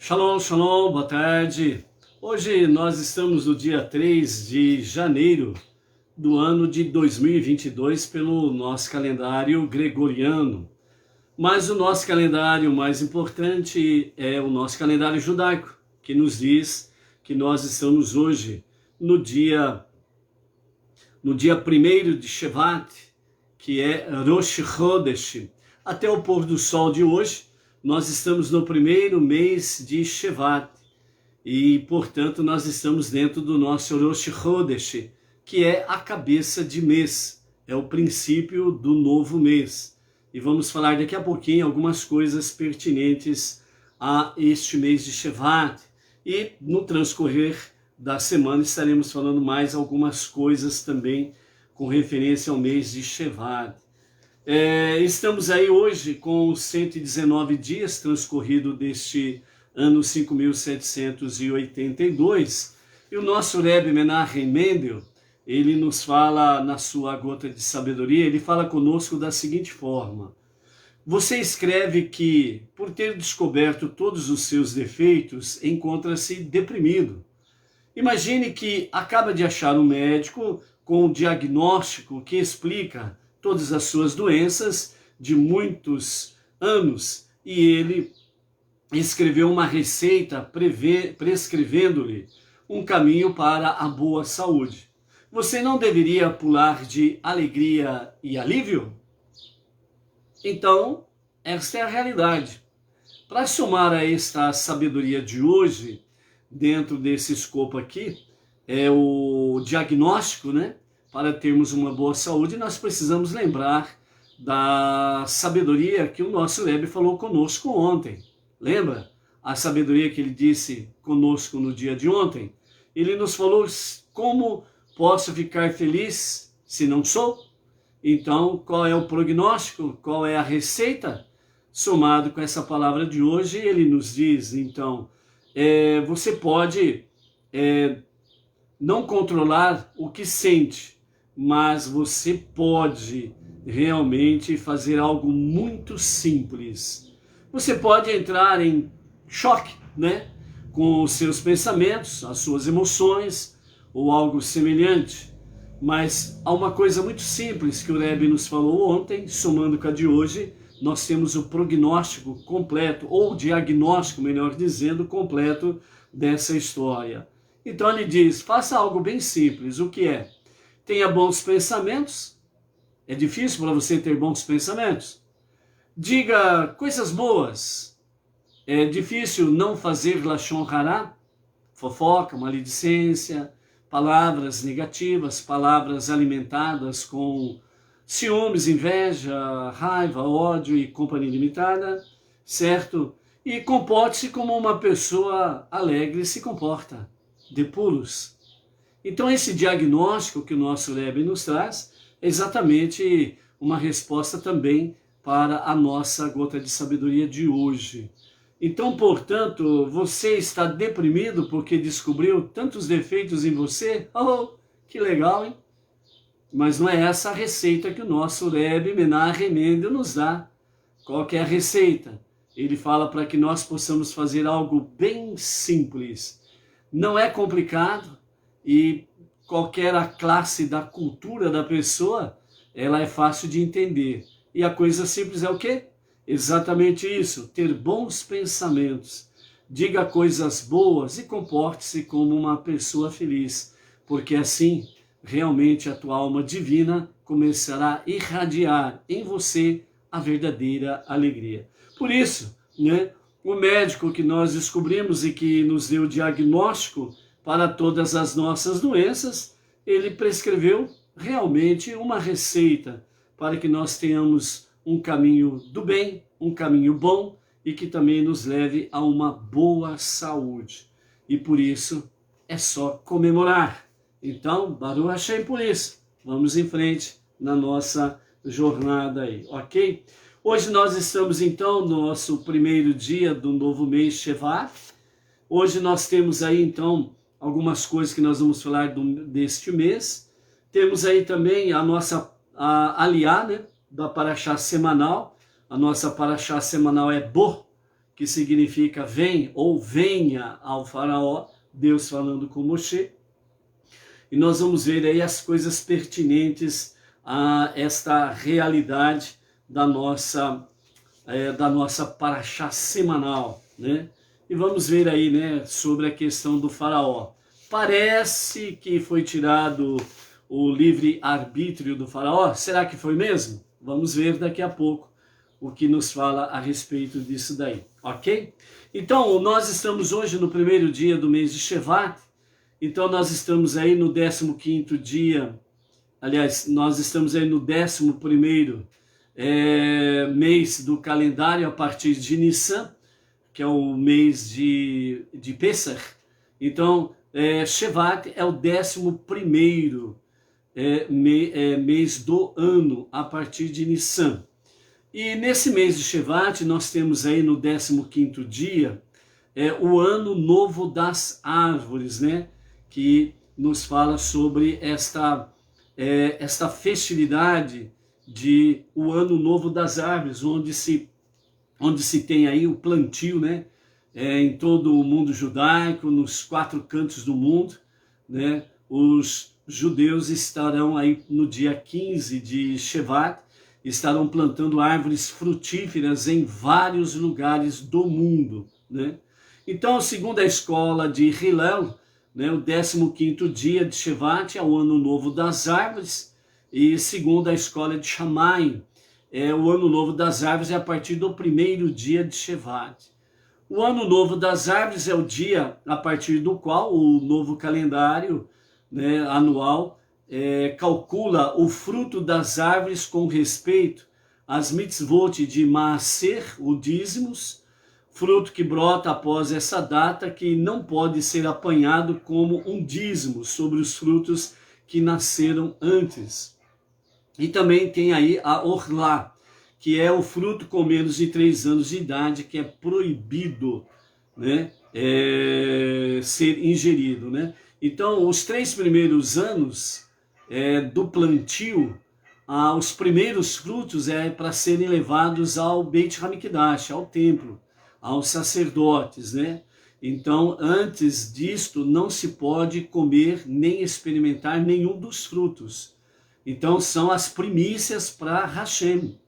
Shalom, shalom, boa tarde. Hoje nós estamos no dia 3 de janeiro do ano de 2022 pelo nosso calendário gregoriano. Mas o nosso calendário mais importante é o nosso calendário judaico, que nos diz que nós estamos hoje no dia 1º de Shevat, que é Rosh Chodesh. Até o pôr do sol de hoje, nós estamos no primeiro mês de Shevat e, portanto, nós estamos dentro do nosso Rosh Chodesh, que é a cabeça de mês, é o princípio do novo mês. E vamos falar daqui a pouquinho algumas coisas pertinentes a este mês de Shevat. E no transcorrer da semana estaremos falando mais algumas coisas também com referência ao mês de Shevat. Estamos aí hoje com 119 dias transcorrido deste ano 5.782 e o nosso Rebbe Menachem Mendel, ele nos fala na sua gota de sabedoria, ele fala conosco da seguinte forma: você escreve que, por ter descoberto todos os seus defeitos, encontra-se deprimido. Imagine que acaba de achar um médico com um diagnóstico que explica todas as suas doenças de muitos anos e ele escreveu uma receita prescrevendo-lhe um caminho para a boa saúde. Você não deveria pular de alegria e alívio? Então, esta é a realidade. Para somar a esta sabedoria de hoje, dentro desse escopo aqui, é o diagnóstico, né? Para termos uma boa saúde, nós precisamos lembrar da sabedoria que o nosso Rebbe falou conosco ontem. Lembra? A sabedoria que ele disse conosco no dia de ontem? Ele nos falou: como posso ficar feliz se não sou? Então, qual é o prognóstico? Qual é a receita? Somado com essa palavra de hoje, ele nos diz, então, você pode não controlar o que sente, mas você pode realmente fazer algo muito simples. Você pode entrar em choque, né, com os seus pensamentos, as suas emoções ou algo semelhante. Mas há uma coisa muito simples que o Rebbe nos falou ontem, somando com a de hoje, nós temos o prognóstico completo, ou diagnóstico, melhor dizendo, completo dessa história. Então ele diz: faça algo bem simples. O que é? Tenha bons pensamentos. É difícil para você ter bons pensamentos? Diga coisas boas. É difícil não fazer lashon hará, fofoca, maledicência, palavras negativas, palavras alimentadas com ciúmes, inveja, raiva, ódio e companhia limitada, certo? E comporte-se como uma pessoa alegre se comporta, de pulos. Então esse diagnóstico que o nosso Rebbe nos traz é exatamente uma resposta também para a nossa gota de sabedoria de hoje. Então, portanto, você está deprimido porque descobriu tantos defeitos em você? Oh, que legal, hein? Mas não é essa a receita que o nosso Rebbe Menachem Mendel nos dá. Qual que é a receita? Ele fala para que nós possamos fazer algo bem simples. Não é complicado e qualquer a classe da cultura da pessoa, ela é fácil de entender. E a coisa simples é o quê? Exatamente isso, ter bons pensamentos. Diga coisas boas e comporte-se como uma pessoa feliz, porque assim realmente a tua alma divina começará a irradiar em você a verdadeira alegria. Por isso, né, o médico que nós descobrimos e que nos deu o diagnóstico para todas as nossas doenças, ele prescreveu realmente uma receita para que nós tenhamos um caminho do bem, um caminho bom e que também nos leve a uma boa saúde. E por isso é só comemorar. Então, Baruch Hashem por isso. Vamos em frente na nossa jornada aí, ok? Hoje nós estamos então no nosso primeiro dia do novo mês Shevat. Hoje nós temos aí então algumas coisas que nós vamos falar deste mês. Temos aí também a nossa aliá, né, da paraxá semanal. A nossa paraxá semanal é Bo, que significa vem ou venha ao faraó, Deus falando com Moshe. E nós vamos ver aí as coisas pertinentes a esta realidade da nossa paraxá semanal, né? E vamos ver aí, né, sobre a questão do faraó. Parece que foi tirado o livre-arbítrio do faraó. Será que foi mesmo? Vamos ver daqui a pouco o que nos fala a respeito disso daí, ok? Então, nós estamos hoje no primeiro dia do mês de Shevat. Então, nós estamos aí no 15º dia. Aliás, nós estamos aí no 11º mês do calendário a partir de Nissan, que é o mês de Pesach. Então, Shevat é o 11º mês do ano a partir de Nissan. E nesse mês de Shevat nós temos aí no 15º dia o ano novo das árvores, né? Que nos fala sobre esta festividade de o ano novo das árvores, onde se tem aí o plantio, né? Em todo o mundo judaico, nos 4 cantos do mundo, né? Os judeus estarão aí no dia 15 de Shevat, estarão plantando árvores frutíferas em vários lugares do mundo, né? Então, segundo a escola de Hillel, né, o 15º dia de Shevat é o ano novo das árvores, e segundo a escola de Shammai, o ano novo das árvores é a partir do primeiro dia de Shevat. O ano novo das árvores é o dia a partir do qual o novo calendário, né, anual calcula o fruto das árvores com respeito às mitzvot de Maaser, o dízimos, fruto que brota após essa data, que não pode ser apanhado como um dízimo sobre os frutos que nasceram antes. E também tem aí a Orlá, que é o fruto com menos de 3 anos de idade, que é proibido, né, ser ingerido, né? Então, os 3 primeiros anos do plantio, os primeiros frutos para serem levados ao Beit HaMikdash, ao templo, aos sacerdotes, né? Então, antes disto, não se pode comer nem experimentar nenhum dos frutos. Então, são as primícias para Hashem.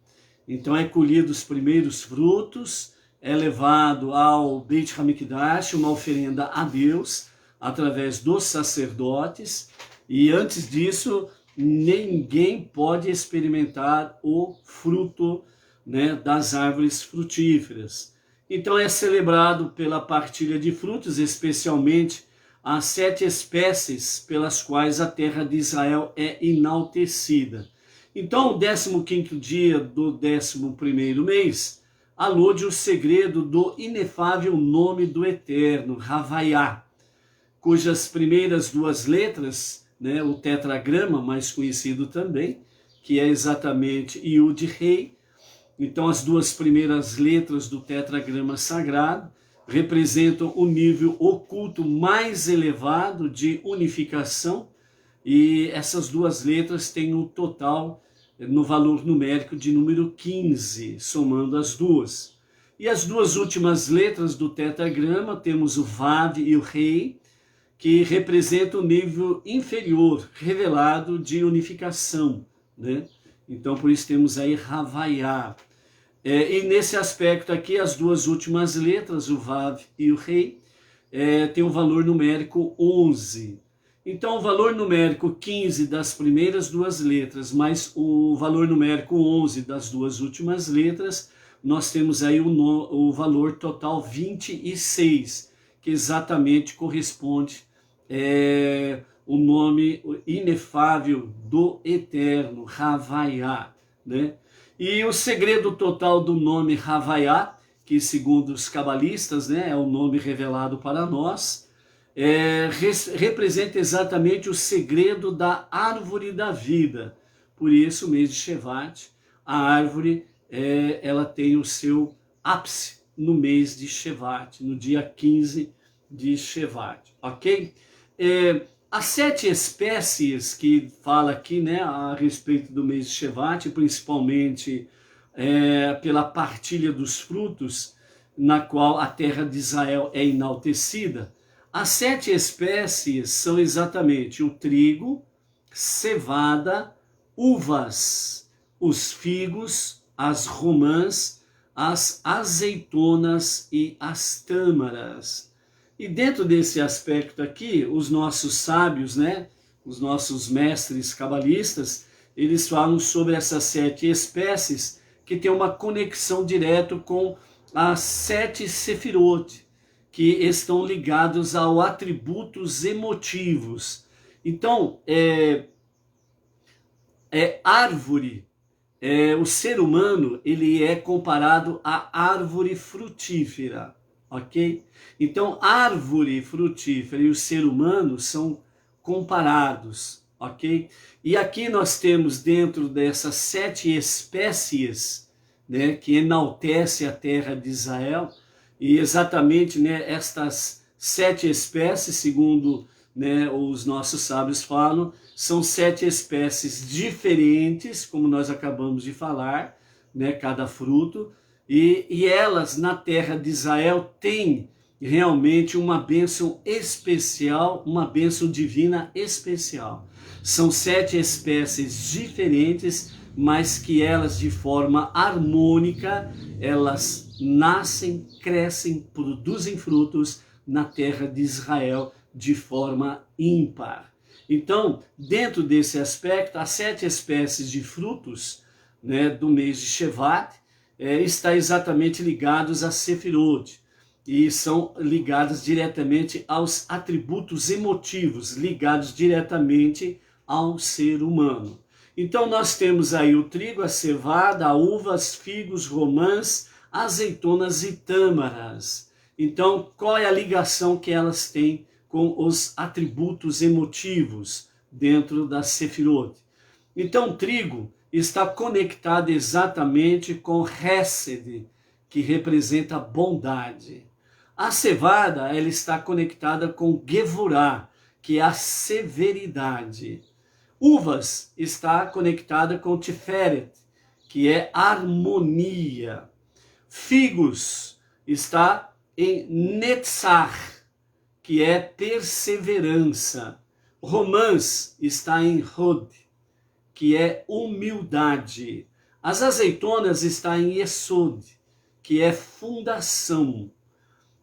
Então, é colhido os primeiros frutos, é levado ao Beit HaMikdash, uma oferenda a Deus, através dos sacerdotes, e antes disso, ninguém pode experimentar o fruto, né, das árvores frutíferas. Então é celebrado pela partilha de frutos, especialmente as 7 espécies pelas quais a terra de Israel é enaltecida. Então, o 15º dia do 11º mês alude o segredo do inefável nome do Eterno, Havaiá, cujas primeiras 2 letras, né, o tetragrama, mais conhecido também, que é exatamente Yud Rei. Então, as 2 primeiras letras do tetragrama sagrado representam o nível oculto mais elevado de unificação, e essas 2 letras têm um total no valor numérico de número 15, somando as 2. E as 2 últimas letras do tetragrama, temos o Vav e o Rei, que representam o nível inferior, revelado de unificação, né? Então, por isso temos aí Havaiá. E nesse aspecto aqui, as 2 últimas letras, o Vav e o Rei, tem um valor numérico 11. Então, o valor numérico 15 das primeiras 2 letras, mais o valor numérico 11 das 2 últimas letras, nós temos aí o valor total 26, que exatamente corresponde o nome inefável do Eterno, Havaiá, né? E o segredo total do nome Havaiá, que segundo os cabalistas, né, é o nome revelado para nós, representa exatamente o segredo da árvore da vida. Por isso, o mês de Shevat, a árvore ela tem o seu ápice no mês de Shevat, no dia 15 de Shevat, ok? As 7 espécies que fala aqui, né, a respeito do mês de Shevat, principalmente pela partilha dos frutos, na qual a terra de Israel é enaltecida. As 7 espécies são exatamente o trigo, cevada, uvas, os figos, as romãs, as azeitonas e as tâmaras. E dentro desse aspecto aqui, os nossos sábios, né, os nossos mestres cabalistas, eles falam sobre essas 7 espécies que tem uma conexão direta com as 7 sefirot, que estão ligados a atributos emotivos. Então, árvore, o ser humano, ele é comparado à árvore frutífera, ok? Então, árvore frutífera e o ser humano são comparados, ok? E aqui nós temos dentro dessas 7 espécies, né, que enaltece a terra de Israel, e exatamente, né, estas 7 espécies, segundo, né, os nossos sábios falam, são 7 espécies diferentes, como nós acabamos de falar, né, cada fruto, e elas na terra de Israel têm realmente uma bênção especial, uma bênção divina especial. São 7 espécies diferentes, mas que elas de forma harmônica, elas nascem, crescem, produzem frutos na terra de Israel de forma ímpar. Então, dentro desse aspecto, as 7 espécies de frutos, né, do mês de Shevat, está exatamente ligados a Sefirot, e são ligados diretamente aos atributos emotivos, ligados diretamente ao ser humano. Então nós temos aí o trigo, a cevada, a uva, as figos, romãs, azeitonas e tâmaras. Então, qual é a ligação que elas têm com os atributos emotivos dentro da Sefirot? Então, o trigo está conectado exatamente com Hesed, que representa bondade. A cevada, ela está conectada com Gevurah, que é a severidade. Uvas está conectada com Tiferet, que é harmonia. Figos está em Netzach, que é perseverança. Romãs está em Hod, que é humildade. As azeitonas está em Yesod, que é fundação.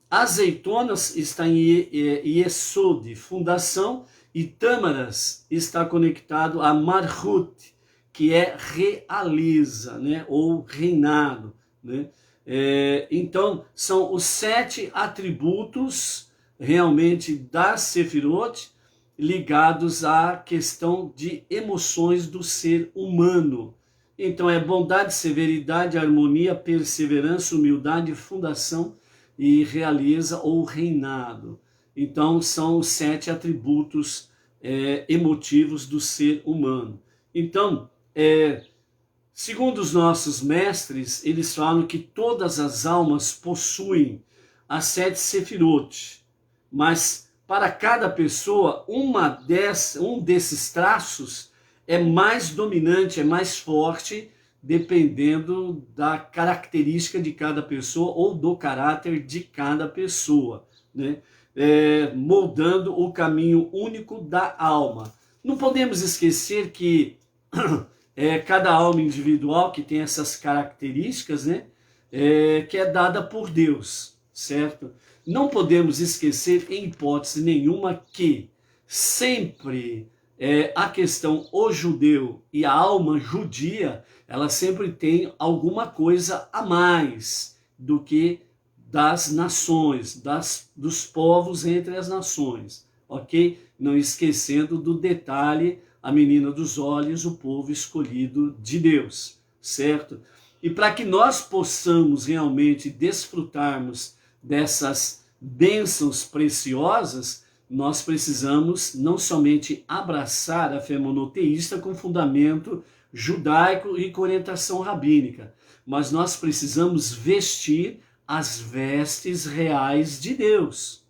Azeitonas está em Yesod, fundação, e tâmaras está conectado a Marhut, que é realeza, né, ou reinado, né? Então, são os 7 atributos realmente da Sefirot ligados à questão de emoções do ser humano. Então, é bondade, severidade, harmonia, perseverança, humildade, fundação e realeza ou reinado. Então, são os 7 atributos emotivos do ser humano. Então, segundo os nossos mestres, eles falam que todas as almas possuem as 7 sefirot, mas para cada pessoa, um desses traços é mais dominante, é mais forte, dependendo da característica de cada pessoa ou do caráter de cada pessoa, né? Moldando o caminho único da alma. Não podemos esquecer que cada alma individual que tem essas características, né, que é dada por Deus, certo? Não podemos esquecer em hipótese nenhuma que sempre a questão o judeu e a alma judia, ela sempre tem alguma coisa a mais do que das nações, dos povos entre as nações, ok? Não esquecendo do detalhe, a menina dos olhos, o povo escolhido de Deus, certo? E para que nós possamos realmente desfrutarmos dessas bênçãos preciosas, nós precisamos não somente abraçar a fé monoteísta com fundamento judaico e com orientação rabínica, mas nós precisamos vestir as vestes reais de Deus,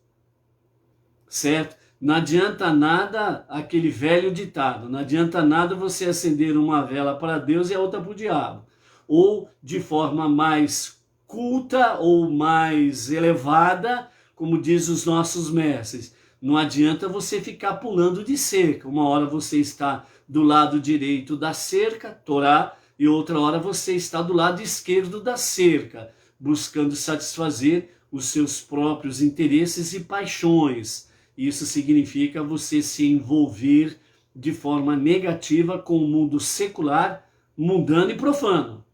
certo? Não adianta nada aquele velho ditado, não adianta nada você acender uma vela para Deus e a outra para o diabo, ou de forma mais culta ou mais elevada, como diz os nossos mestres. Não adianta você ficar pulando de cerca. Uma hora você está do lado direito da cerca, Torá, e outra hora você está do lado esquerdo da cerca, buscando satisfazer os seus próprios interesses e paixões. Isso significa você se envolver de forma negativa com o mundo secular, mundano e profano,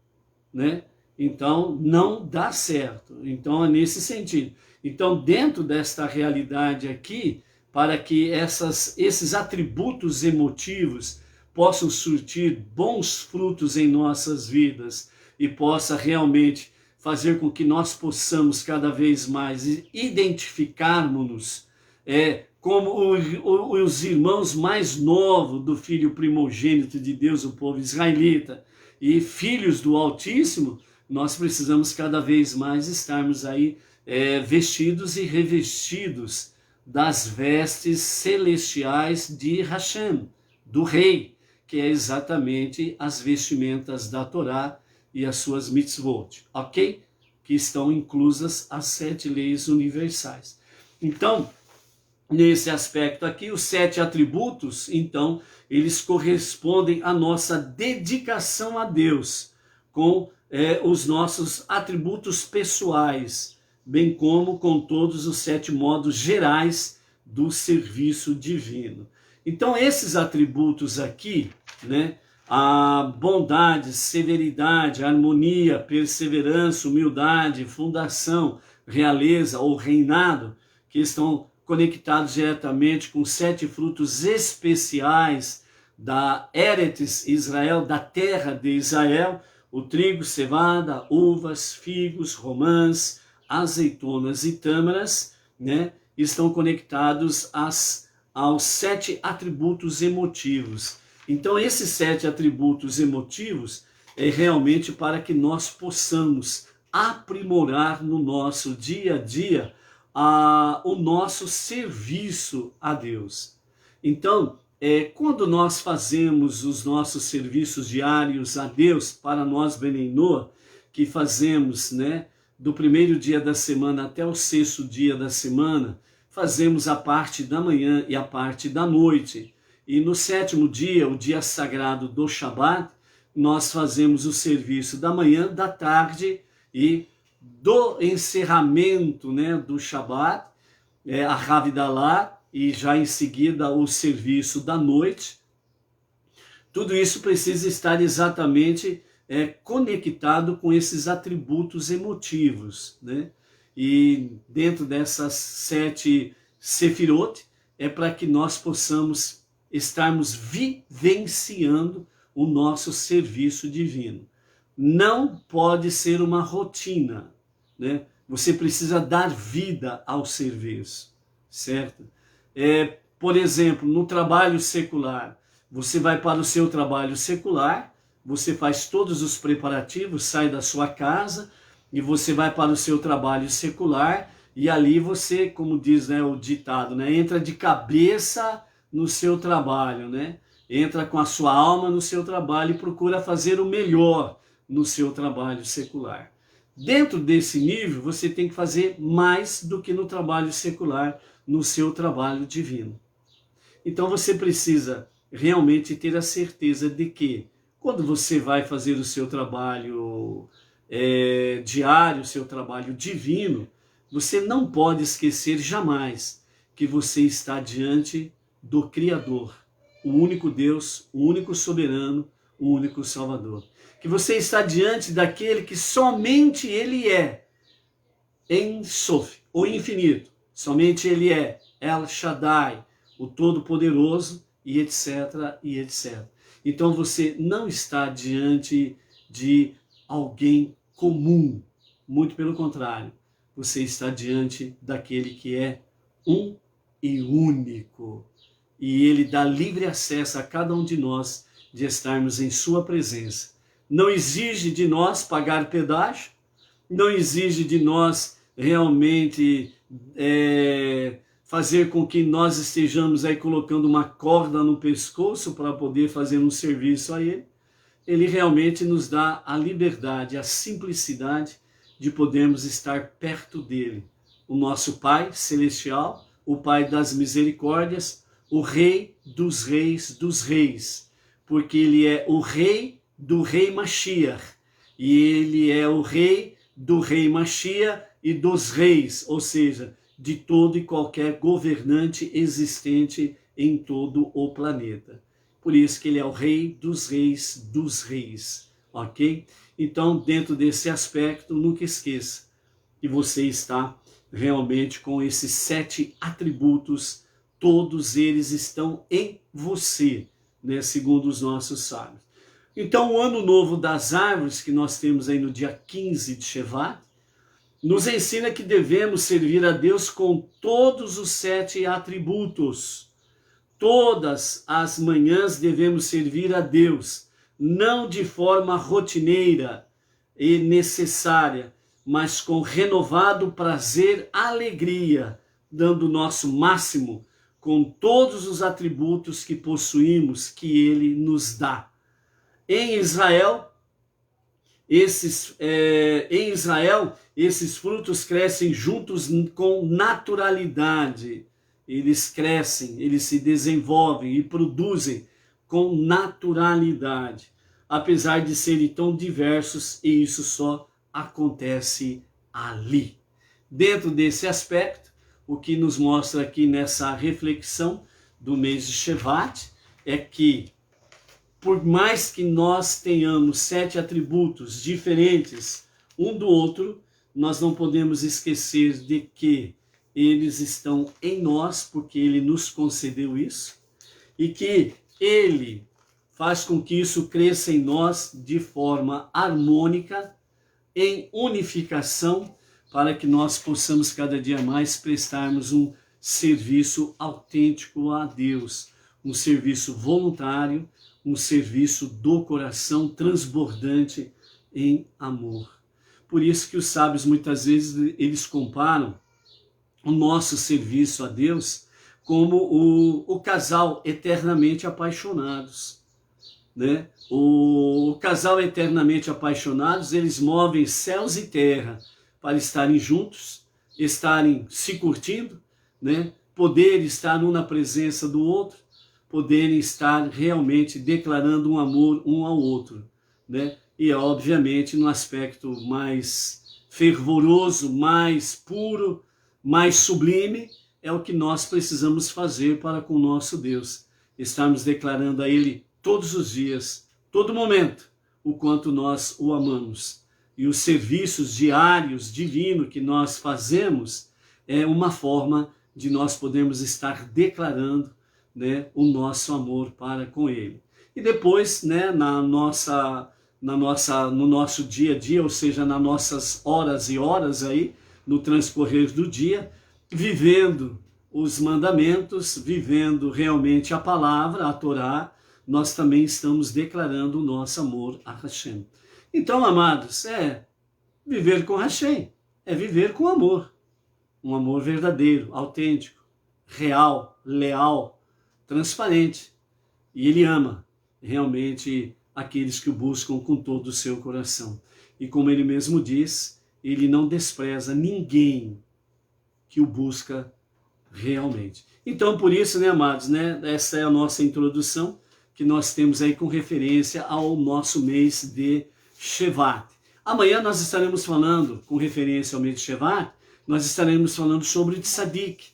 né? Então, não dá certo. Então, é nesse sentido. Então, dentro desta realidade aqui, para que esses atributos emotivos possam surtir bons frutos em nossas vidas e possa realmente fazer com que nós possamos cada vez mais identificarmos-nos como os irmãos mais novos do Filho primogênito de Deus, o povo israelita, e filhos do Altíssimo, nós precisamos cada vez mais estarmos aí vestidos e revestidos das vestes celestiais de Hashem, do Rei, que é exatamente as vestimentas da Torá e as suas mitzvot, ok? Que estão inclusas as 7 leis universais. Então, nesse aspecto aqui, os 7 atributos, então, eles correspondem à nossa dedicação a Deus, com os nossos atributos pessoais, bem como com todos os 7 modos gerais do serviço divino. Então, esses atributos aqui, né, a bondade, severidade, harmonia, perseverança, humildade, fundação, realeza ou reinado, que estão conectados diretamente com 7 frutos especiais da Eretz Israel, da terra de Israel, o trigo, cevada, uvas, figos, romãs, azeitonas e tâmaras, né, estão conectados aos 7 atributos emotivos. Então, esses 7 atributos emotivos é realmente para que nós possamos aprimorar no nosso dia a dia o nosso serviço a Deus. Então, quando nós fazemos os nossos serviços diários a Deus, para nós, Benenoa, que fazemos, né, do primeiro dia da semana até o 6º dia da semana, fazemos a parte da manhã e a parte da noite. E no 7º dia, o dia sagrado do Shabat, nós fazemos o serviço da manhã, da tarde e do encerramento, né, do Shabat, a Havdalah, e já em seguida o serviço da noite. Tudo isso precisa estar exatamente conectado com esses atributos emotivos, né? E dentro dessas 7 sefirot é para que nós possamos estarmos vivenciando o nosso serviço divino. Não pode ser uma rotina, né? Você precisa dar vida ao serviço, certo? Por exemplo, no trabalho secular, você vai para o seu trabalho secular, você faz todos os preparativos, sai da sua casa e você vai para o seu trabalho secular e ali você, como diz, né, o ditado, né, entra de cabeça no seu trabalho, né? Entra com a sua alma no seu trabalho e procura fazer o melhor no seu trabalho secular. Dentro desse nível, você tem que fazer mais do que no trabalho secular, no seu trabalho divino. Então você precisa realmente ter a certeza de que, quando você vai fazer o seu trabalho diário, o seu trabalho divino, você não pode esquecer jamais que você está diante do Criador, o único Deus, o único soberano, o único Salvador. Que você está diante daquele que somente Ele é, Ein Sof, o infinito. Somente Ele é El Shaddai, o Todo-Poderoso, e etc, e etc. Então você não está diante de alguém comum, muito pelo contrário. Você está diante daquele que é um e único. E Ele dá livre acesso a cada um de nós de estarmos em sua presença. Não exige de nós pagar pedágio, não exige de nós realmente fazer com que nós estejamos aí colocando uma corda no pescoço para poder fazer um serviço a Ele. Ele realmente nos dá a liberdade, a simplicidade de podermos estar perto dele. O nosso Pai Celestial, o Pai das misericórdias, o Rei dos reis, porque ele é o Rei do Rei Mashiach, e ele é o Rei do Rei Mashiach e dos reis, ou seja, de todo e qualquer governante existente em todo o planeta. Por isso que ele é o Rei dos reis, ok? Então, dentro desse aspecto, nunca esqueça que você está realmente com esses 7 atributos, todos eles estão em você, né, segundo os nossos sábios. Então, o Ano Novo das Árvores, que nós temos aí no dia 15 de Shevat, nos ensina que devemos servir a Deus com todos os 7 atributos. Todas as manhãs devemos servir a Deus, não de forma rotineira e necessária, mas com renovado prazer, alegria, dando o nosso máximo com todos os atributos que possuímos, que Ele nos dá. Em Israel, esses frutos crescem juntos com naturalidade. Eles crescem, eles se desenvolvem e produzem com naturalidade, apesar de serem tão diversos, e isso só acontece ali. Dentro desse aspecto, o que nos mostra aqui nessa reflexão do mês de Shevat é que, por mais que nós tenhamos 7 atributos diferentes um do outro, nós não podemos esquecer de que eles estão em nós, porque Ele nos concedeu isso, e que Ele faz com que isso cresça em nós de forma harmônica, em unificação, para que nós possamos cada dia mais prestarmos um serviço autêntico a Deus, um serviço voluntário, um serviço do coração transbordante em amor. Por isso que os sábios muitas vezes eles comparam o nosso serviço a Deus como o casal eternamente apaixonados, né? O casal eternamente apaixonados, eles movem céus e terra para estarem juntos, estarem se curtindo, né? Poder estar um na presença do outro, poderem estar realmente declarando um amor um ao outro, né? E obviamente no aspecto mais fervoroso, mais puro, mais sublime, é o que nós precisamos fazer para com o nosso Deus. Estarmos declarando a Ele todos os dias, todo momento, o quanto nós o amamos. E os serviços diários, divinos que nós fazemos, é uma forma de nós podermos estar declarando, né, o nosso amor para com Ele. E depois, né, no nosso dia a dia, ou seja, nas nossas horas e horas aí, no transcorrer do dia, vivendo os mandamentos, vivendo realmente a palavra, a Torá, nós também estamos declarando o nosso amor a Hashem. Então, amados, viver com Hashem, é viver com amor. Um amor verdadeiro, autêntico, real, leal, transparente. E Ele ama realmente aqueles que o buscam com todo o seu coração. E como Ele mesmo diz, Ele não despreza ninguém que o busca realmente. Então, por isso, né, amados, né, essa é a nossa introdução que nós temos aí com referência ao nosso mês de Shevat. Amanhã nós estaremos falando, com referência ao mês de Shevat, nós estaremos falando sobre o Tzadik,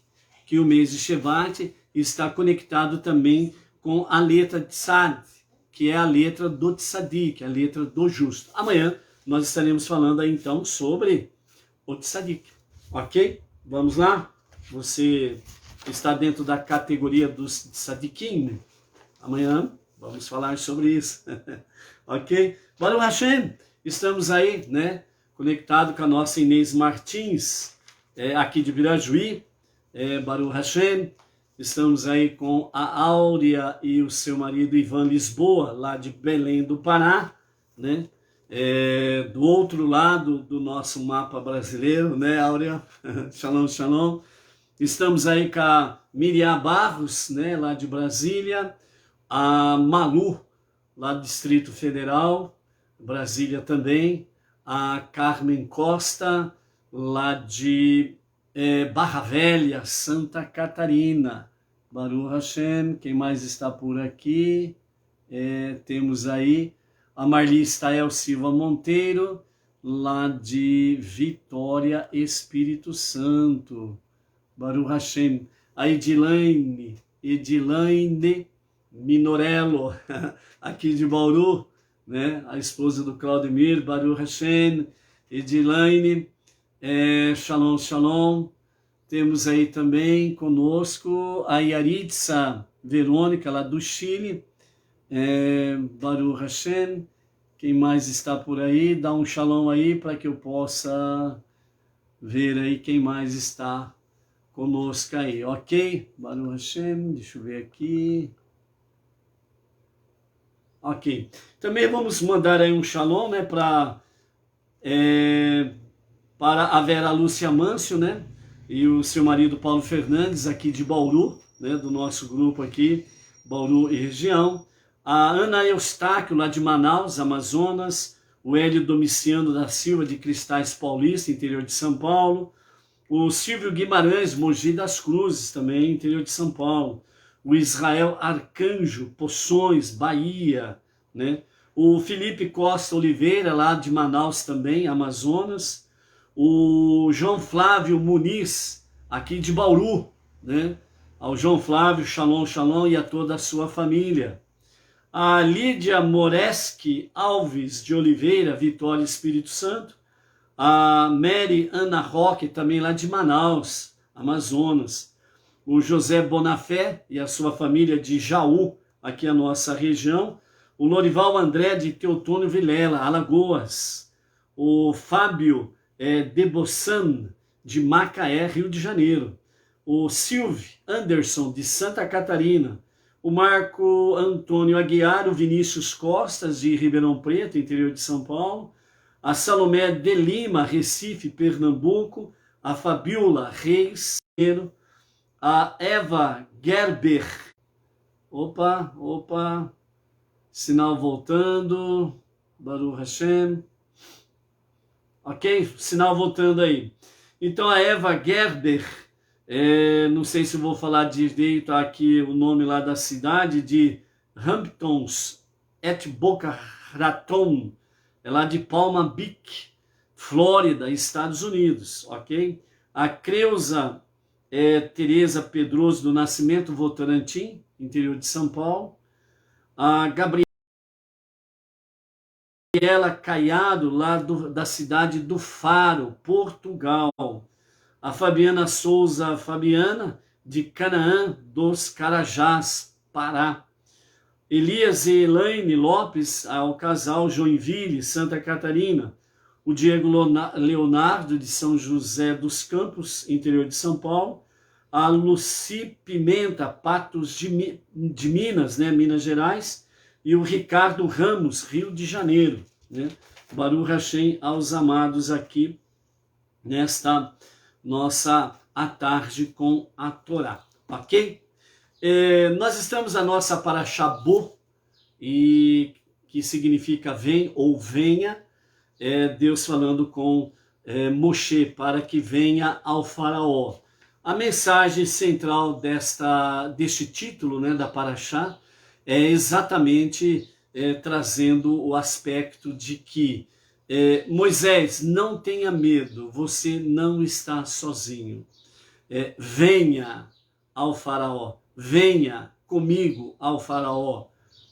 que o mês de Shevat está conectado também com a letra Tzad, que é a letra do Tzadik, a letra do justo. Amanhã nós estaremos falando aí então sobre o Tzadik, ok? Vamos lá? Você está dentro da categoria dos Tzadikim, né? Amanhã vamos falar sobre isso, ok? Baruch Hashem, estamos aí, né, conectado com a nossa Inês Martins, aqui de Virajuí, Baruch Hashem, estamos aí com a Áurea e o seu marido Ivan Lisboa, lá de Belém do Pará, né, do outro lado do nosso mapa brasileiro, né, Áurea? Shalom, shalom. Estamos aí com a Miriam Barros, né, lá de Brasília, a Malu, lá do Distrito Federal, Brasília também, a Carmen Costa, lá de Barra Velha, Santa Catarina. Baruch Hashem, quem mais está por aqui? Temos aí a Marli Stael Silva Monteiro, lá de Vitória, Espírito Santo. Baruch Hashem. A Edilaine Minorello, aqui de Bauru, né? A esposa do Claudemir, Baruch Hashem. Edilaine, Shalom, Shalom. Temos aí também conosco a Yaritza Verônica, lá do Chile, Baruch Hashem. Quem mais está por aí? Dá um shalom aí para que eu possa ver aí quem mais está conosco aí, ok? Baruch Hashem, deixa eu ver aqui. Ok. Também vamos mandar aí um shalom, né, para a Vera Lúcia Mâncio, né, e o seu marido Paulo Fernandes, aqui de Bauru, né, do nosso grupo aqui, Bauru e região. A Ana Eustáquio, lá de Manaus, Amazonas. O Hélio Domiciano da Silva, de Cristais Paulista, interior de São Paulo. O Silvio Guimarães, Mogi das Cruzes, também, interior de São Paulo. O Israel Arcanjo, Poções, Bahia, né? O Felipe Costa Oliveira, lá de Manaus também, Amazonas. O João Flávio Muniz, aqui de Bauru, né? Ao João Flávio, shalom, shalom, e a toda a sua família. A Lídia Moreski Alves de Oliveira, Vitória, Espírito Santo. A Mary Ana Roque, também lá de Manaus, Amazonas. O José Bonafé e a sua família de Jaú, aqui a nossa região. O Lorival André de Teotônio Vilela, Alagoas. O Fábio Debossan, de Macaé, Rio de Janeiro. O Silvio Anderson, de Santa Catarina. O Marco Antônio Aguiar, o Vinícius Costas, de Ribeirão Preto, interior de São Paulo. A Salomé de Lima, Recife, Pernambuco. A Fabiola Reis, a Eva Gerber. Opa, sinal voltando. Baruch Hashem. Ok? Sinal voltando aí. Então a Eva Gerber, não sei se eu vou falar direito aqui o nome lá da cidade, de Hamptons et Boca Raton, é lá de Palma Beach, Flórida, Estados Unidos, ok? A Creuza Tereza Pedroso do Nascimento, Votorantim, interior de São Paulo. A Gabriela Caiado, lá da cidade do Faro, Portugal. A Fabiana Souza Fabiana, de Canaã dos Carajás, Pará. Elias e Elaine Lopes, ao casal Joinville, Santa Catarina. O Diego Leonardo, de São José dos Campos, interior de São Paulo. A Luci Pimenta, Patos de Minas, né, Minas Gerais. E o Ricardo Ramos, Rio de Janeiro, né? Baruch Hashem aos amados aqui nesta nossa a tarde com a Torá, ok? Nós estamos na nossa Parashá Bo, e que significa vem ou venha, Deus falando com Moshe para que venha ao faraó. A mensagem central deste título, né, da Parashá é exatamente trazendo o aspecto de que Moisés, não tenha medo, você não está sozinho. Venha ao faraó, venha comigo ao faraó.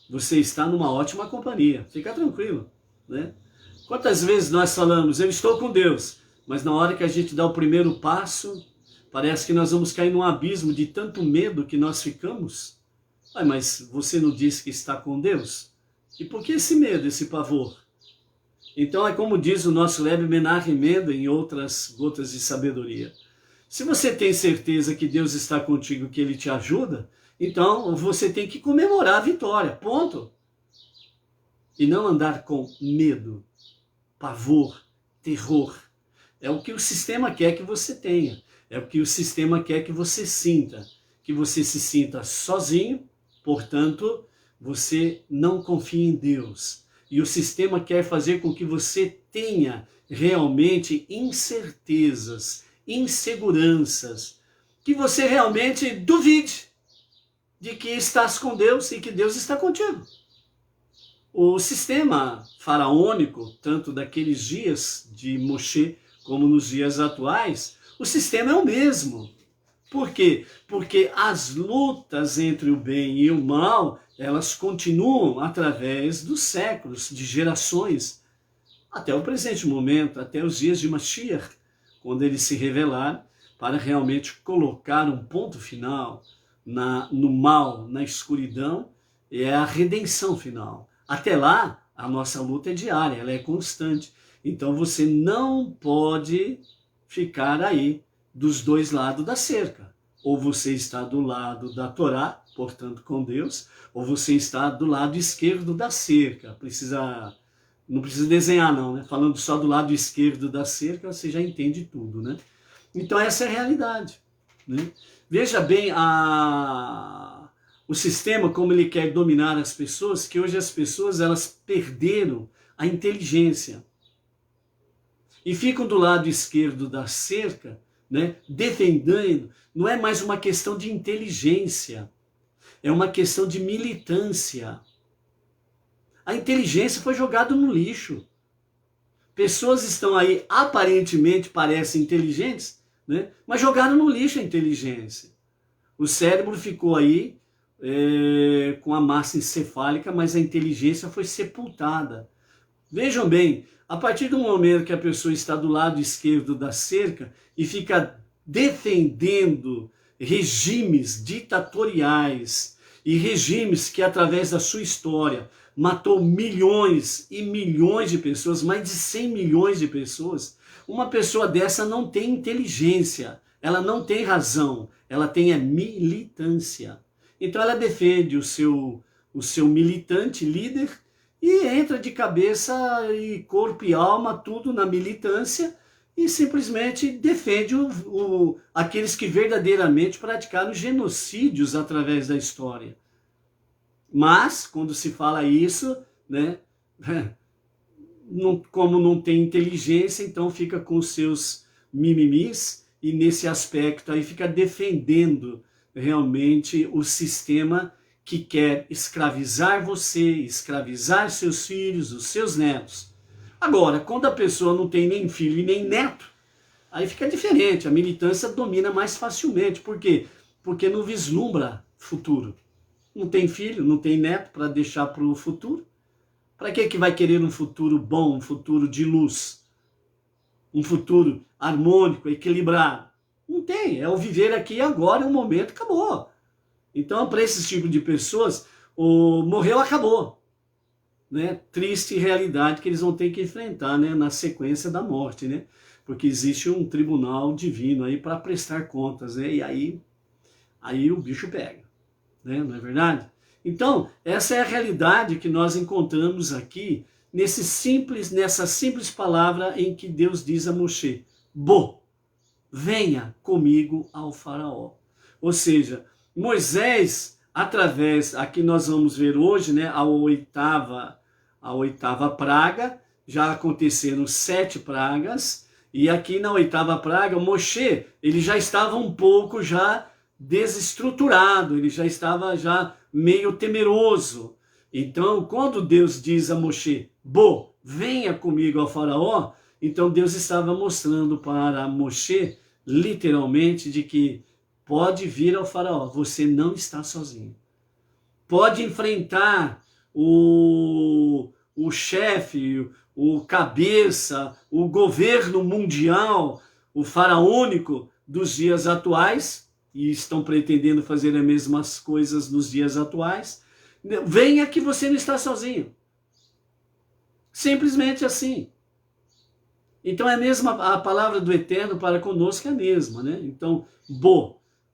Você está numa ótima companhia, fica tranquilo, né? Quantas vezes nós falamos, eu estou com Deus, mas na hora que a gente dá o primeiro passo, parece que nós vamos cair num abismo de tanto medo que nós ficamos. Mas você não disse que está com Deus? E por que esse medo, esse pavor? Então é como diz o nosso Rebbe Menachem Mendel em outras gotas de sabedoria. Se você tem certeza que Deus está contigo, que Ele te ajuda, então você tem que comemorar a vitória, ponto. E não andar com medo, pavor, terror. É o que o sistema quer que você tenha. É o que o sistema quer que você sinta. Que você se sinta sozinho, portanto, você não confia em Deus. E o sistema quer fazer com que você tenha realmente incertezas, inseguranças, que você realmente duvide de que estás com Deus e que Deus está contigo. O sistema faraônico, tanto daqueles dias de Moshe como nos dias atuais, o sistema é o mesmo. Por quê? Porque as lutas entre o bem e o mal, elas continuam através dos séculos, de gerações, até o presente momento, até os dias de Mashiach, quando ele se revelar para realmente colocar um ponto final no mal, na escuridão, é a redenção final. Até lá, a nossa luta é diária, ela é constante. Então você não pode ficar aí dos dois lados da cerca. Ou você está do lado da Torá, portanto com Deus, ou você está do lado esquerdo da cerca. Não precisa desenhar não, né? Falando só do lado esquerdo da cerca, você já entende tudo, né? Então essa é a realidade, né? Veja bem o sistema, como ele quer dominar as pessoas, que hoje as pessoas elas perderam a inteligência e ficam do lado esquerdo da cerca, né, defendendo. Não é mais uma questão de inteligência, é uma questão de militância. A inteligência foi jogada no lixo. Pessoas estão aí, aparentemente parecem inteligentes, né, mas jogaram no lixo a inteligência. O cérebro ficou aí com a massa encefálica, mas a inteligência foi sepultada. Vejam bem, a partir do momento que a pessoa está do lado esquerdo da cerca e fica defendendo regimes ditatoriais e regimes que através da sua história matou milhões e milhões de pessoas, mais de 100 milhões de pessoas, uma pessoa dessa não tem inteligência, ela não tem razão, ela tem militância. Então ela defende o seu militante líder e entra de cabeça e corpo e alma, tudo na militância, e simplesmente defende aqueles que verdadeiramente praticaram genocídios através da história. Mas, quando se fala isso, né, como não tem inteligência, então fica com os seus mimimis, e nesse aspecto aí fica defendendo realmente o sistema que quer escravizar você, escravizar seus filhos, os seus netos. Agora, quando a pessoa não tem nem filho e nem neto, aí fica diferente, a militância domina mais facilmente. Por quê? Porque não vislumbra futuro. Não tem filho, não tem neto para deixar para o futuro. Para que vai querer um futuro bom, um futuro de luz? Um futuro harmônico, equilibrado? Não tem, é o viver aqui e agora, é o momento, acabou. Então, para esse tipo de pessoas, o morreu, acabou. Né? Triste realidade que eles vão ter que enfrentar, né, na sequência da morte, né? Porque existe um tribunal divino aí para prestar contas, né? E aí o bicho pega, né? Não é verdade? Então, essa é a realidade que nós encontramos aqui nessa simples palavra em que Deus diz a Moshe: venha comigo ao faraó. Ou seja, Moisés, aqui nós vamos ver hoje, né, a oitava praga, já aconteceram 7 pragas, e aqui na 8ª praga, Moshe, ele já estava um pouco já desestruturado, ele já estava já meio temeroso. Então, quando Deus diz a Moshe: venha comigo ao faraó, então Deus estava mostrando para Moshe, literalmente, de que pode vir ao faraó, você não está sozinho. Pode enfrentar o chefe, o cabeça, o governo mundial, o faraônico dos dias atuais, e estão pretendendo fazer as mesmas coisas nos dias atuais. Venha que você não está sozinho. Simplesmente assim. Então é a mesma, a palavra do Eterno para conosco é a mesma, né? Então,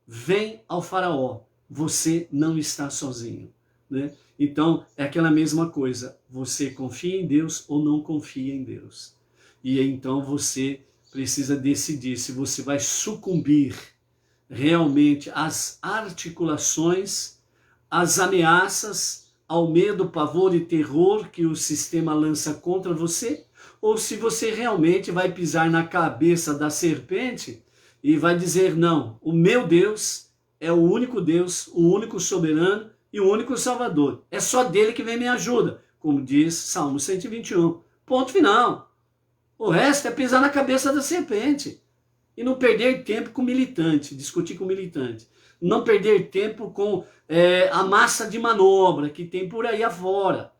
vem ao faraó, você não está sozinho, né? Então é aquela mesma coisa, você confia em Deus ou não confia em Deus. E então você precisa decidir se você vai sucumbir realmente às articulações, às ameaças, ao medo, pavor e terror que o sistema lança contra você, ou se você realmente vai pisar na cabeça da serpente e vai dizer, não, o meu Deus é o único Deus, o único soberano e o único Salvador. É só dele que vem minha ajuda, como diz Salmo 121. Ponto final. O resto é pisar na cabeça da serpente. E não perder tempo com militante, discutir com militante. Não perder tempo com a massa de manobra que tem por aí afora.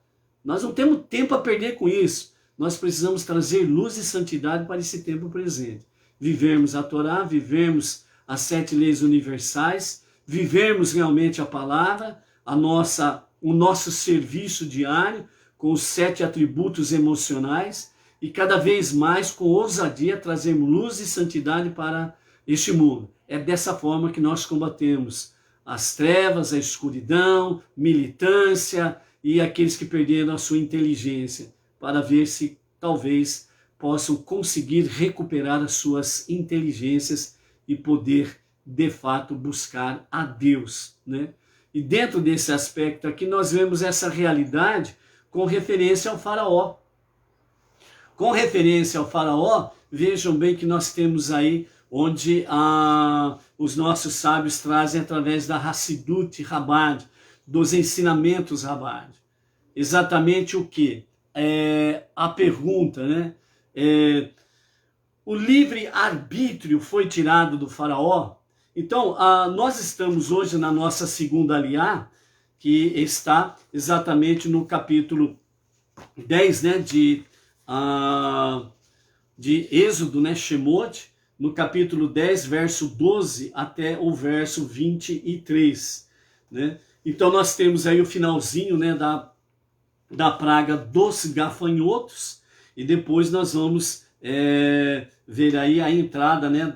Nós não temos tempo a perder com isso. Nós precisamos trazer luz e santidade para esse tempo presente. Vivermos a Torá, vivermos as 7 leis universais, vivermos realmente a palavra, o nosso serviço diário, com os 7 atributos emocionais, e cada vez mais, com ousadia, trazermos luz e santidade para este mundo. É dessa forma que nós combatemos as trevas, a escuridão, militância e aqueles que perderam a sua inteligência, para ver se talvez possam conseguir recuperar as suas inteligências e poder, de fato, buscar a Deus, né? E dentro desse aspecto aqui, nós vemos essa realidade com referência ao faraó. Com referência ao faraó, vejam bem que nós temos aí onde os nossos sábios trazem através da Hassidut Chabad, dos ensinamentos Chabad. Exatamente o que? A pergunta, né? O livre-arbítrio foi tirado do faraó. Então, nós estamos hoje na nossa segunda aliá, que está exatamente no capítulo 10, né, de Êxodo, né, Shemot, no capítulo 10, verso 12 até o verso 23, né? Então nós temos aí o finalzinho, né, da praga dos gafanhotos, e depois nós vamos ver aí a entrada, né,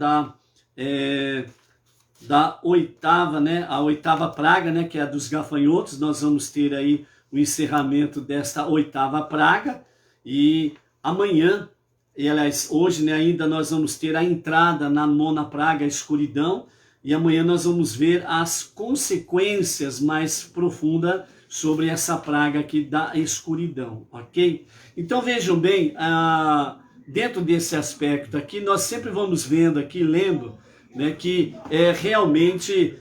da oitava, né, a oitava praga, né, que é a dos gafanhotos. Nós vamos ter aí o encerramento desta oitava praga, e amanhã, e aliás, hoje, né, ainda nós vamos ter a entrada na 9ª praga, a escuridão, e amanhã nós vamos ver as consequências mais profundas sobre essa praga aqui da escuridão, ok? Então vejam bem, dentro desse aspecto aqui, nós sempre vamos vendo aqui, lendo, né, que realmente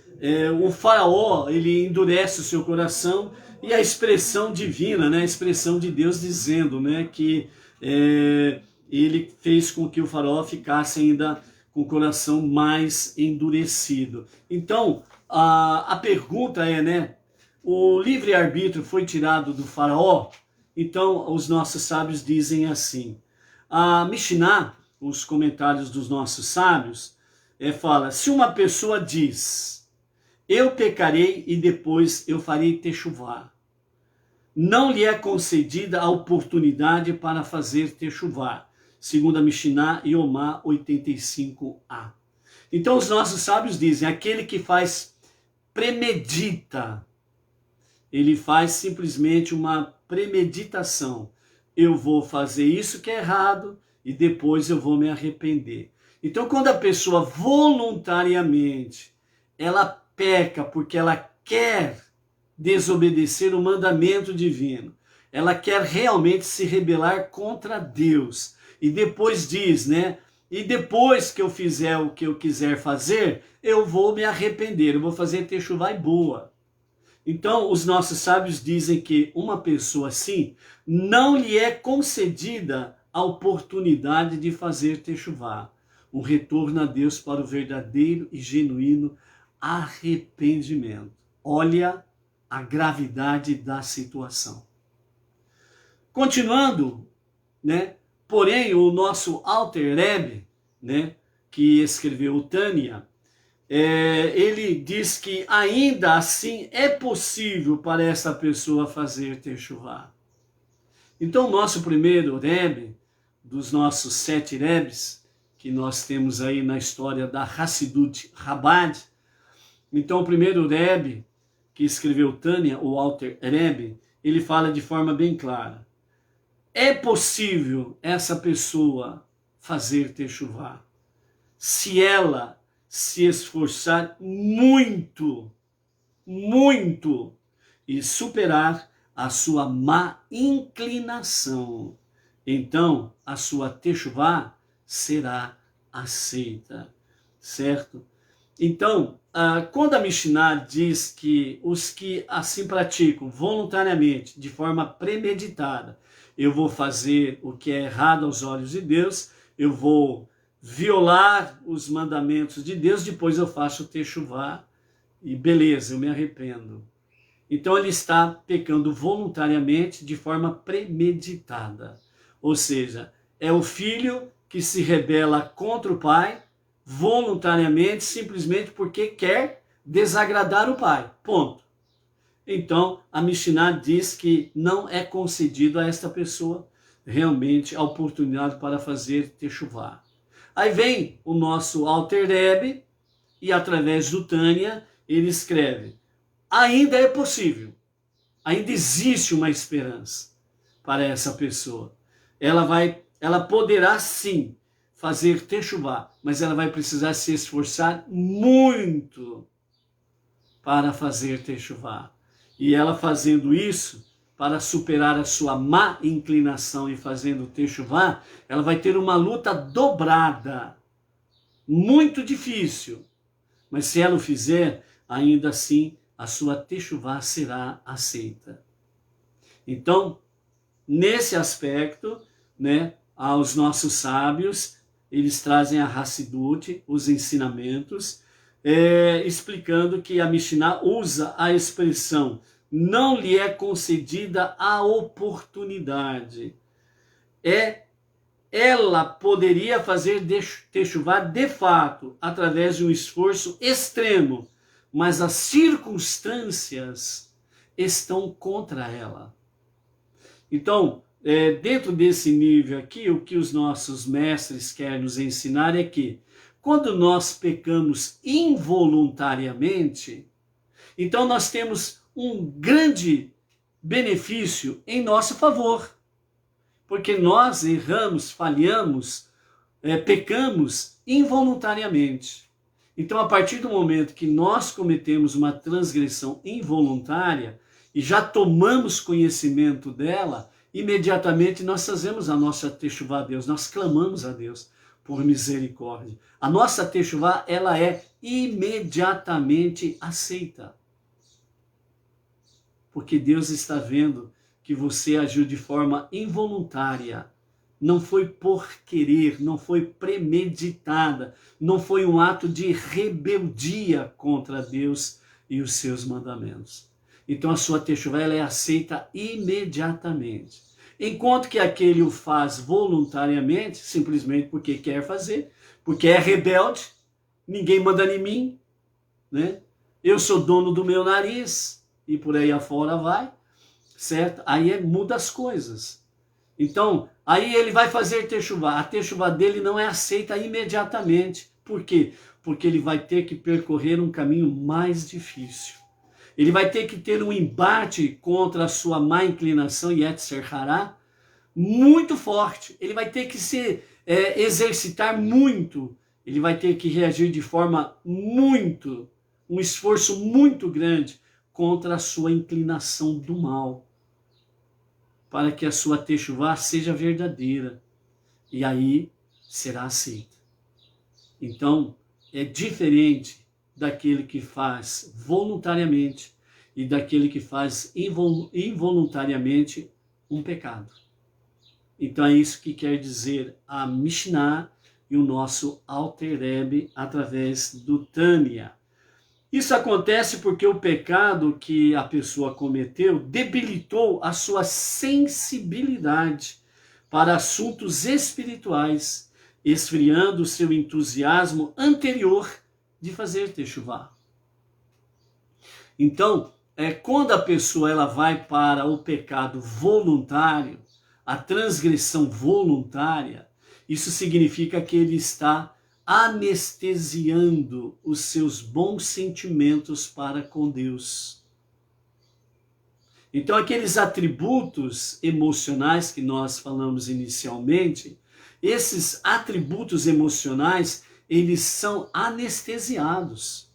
o faraó, ele endurece o seu coração, e a expressão divina, né, a expressão de Deus dizendo, né, que ele fez com que o faraó ficasse ainda com o coração mais endurecido. Então, a pergunta é, né, o livre-arbítrio foi tirado do faraó? Então, os nossos sábios dizem assim. A Mishnah, os comentários dos nossos sábios, fala, se uma pessoa diz, eu pecarei e depois eu farei techuvá, não lhe é concedida a oportunidade para fazer techuvá, segundo a Mishnah Yomá 85a. Então os nossos sábios dizem, aquele que faz premedita, ele faz simplesmente uma premeditação. Eu vou fazer isso que é errado e depois eu vou me arrepender. Então quando a pessoa voluntariamente, ela peca porque ela quer desobedecer o mandamento divino, ela quer realmente se rebelar contra Deus, e depois diz, né, e depois que eu fizer o que eu quiser fazer, eu vou me arrepender, eu vou fazer techuvá boa. Então os nossos sábios dizem que uma pessoa assim, não lhe é concedida a oportunidade de fazer techuvá, um retorno a Deus para o verdadeiro e genuíno arrependimento. Olha a gravidade da situação. Continuando, né? Porém, o nosso Alter Rebbe, né, que escreveu o Tânia, ele diz que ainda assim é possível para essa pessoa fazer techuvá. Então, o nosso primeiro Rebbe, dos nossos 7 Rebbes, que nós temos aí na história da Hassidut Chabad, então o primeiro Rebbe, que escreveu Tânia, o Alter Rebbe, ele fala de forma bem clara. É possível essa pessoa fazer techuvá se ela se esforçar muito, muito e superar a sua má inclinação. então a sua techuvá será aceita, certo? Então, quando a Mishnah diz que os que assim praticam voluntariamente, de forma premeditada, eu vou fazer o que é errado aos olhos de Deus, eu vou violar os mandamentos de Deus, depois eu faço techuvá e beleza, eu me arrependo. Então ele está pecando voluntariamente, de forma premeditada. Ou seja, é o filho que se rebela contra o pai, voluntariamente, simplesmente porque quer desagradar o pai. Ponto. Então, a Mishnah diz que não é concedido a esta pessoa realmente a oportunidade para fazer techuvá. Aí vem o nosso Alter Rebbe e através do Tânia ele escreve: ainda é possível, ainda existe uma esperança para essa pessoa. Ela poderá sim fazer techuvá, mas ela vai precisar se esforçar muito para fazer techuvá. E ela fazendo isso, para superar a sua má inclinação e fazendo techuvá, ela vai ter uma luta dobrada, muito difícil. Mas se ela o fizer, ainda assim a sua techuvá será aceita. Então, nesse aspecto, né, aos nossos sábios, eles trazem a Hassidut, os ensinamentos, explicando que a Mishnah usa a expressão não lhe é concedida a oportunidade. Ela poderia fazer techuvá de fato, através de um esforço extremo, mas as circunstâncias estão contra ela. Então, dentro desse nível aqui, o que os nossos mestres querem nos ensinar é que, quando nós pecamos involuntariamente, então nós temos um grande benefício em nosso favor, porque nós erramos, falhamos, pecamos involuntariamente. Então, a partir do momento que nós cometemos uma transgressão involuntária e já tomamos conhecimento dela, imediatamente nós fazemos a nossa techuvá a Deus, nós clamamos a Deus por misericórdia. A nossa techuvá, ela é imediatamente aceita. Porque Deus está vendo que você agiu de forma involuntária. Não foi por querer, não foi premeditada, não foi um ato de rebeldia contra Deus e os seus mandamentos. Então a sua techuvá, ela é aceita imediatamente. Enquanto que aquele o faz voluntariamente, simplesmente porque quer fazer, porque é rebelde, ninguém manda em mim, né? Eu sou dono do meu nariz, e por aí afora vai, certo? Aí muda as coisas. Então, aí ele vai fazer techuvá. A techuvá dele não é aceita imediatamente. Por quê? Porque ele vai ter que percorrer um caminho mais difícil. Ele vai ter que ter um embate contra a sua má inclinação, Yetzer Hará, muito forte. Ele vai ter que se exercitar muito. Ele vai ter que reagir de forma um esforço muito grande contra a sua inclinação do mal, para que a sua techuvá seja verdadeira. E aí será aceita. Então, é diferente daquele que faz voluntariamente e daquele que faz involuntariamente um pecado. Então é isso que quer dizer a Mishnah e o nosso Alter Rebbe através do Tânia. Isso acontece porque o pecado que a pessoa cometeu debilitou a sua sensibilidade para assuntos espirituais, esfriando o seu entusiasmo anterior de fazer techuvá. Então, quando a pessoa ela vai para o pecado voluntário, a transgressão voluntária, isso significa que ele está anestesiando os seus bons sentimentos para com Deus. Então, aqueles atributos emocionais que nós falamos inicialmente, esses atributos emocionais, eles são anestesiados.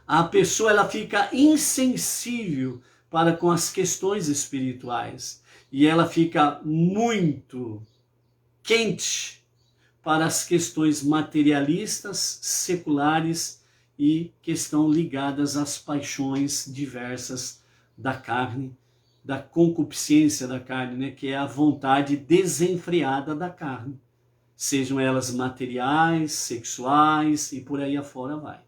A pessoa ela fica insensível para com as questões espirituais. e ela fica muito quente para as questões materialistas, seculares e que estão ligadas às paixões diversas da carne, da concupiscência da carne, né? Que é a vontade desenfreada da carne. Sejam elas materiais, sexuais e por aí afora vai.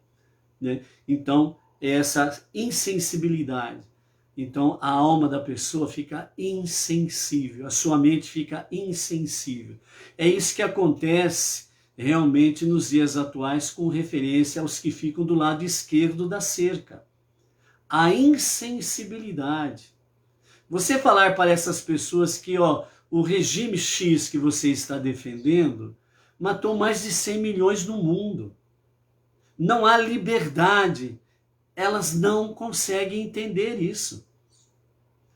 Né? Então, essa insensibilidade. Então, a alma da pessoa fica insensível, a sua mente fica insensível. É isso que acontece realmente nos dias atuais com referência aos que ficam do lado esquerdo da cerca. A insensibilidade. Você falar para essas pessoas que o regime X que você está defendendo matou mais de 100 milhões no mundo. Não há liberdade. Elas não conseguem entender isso.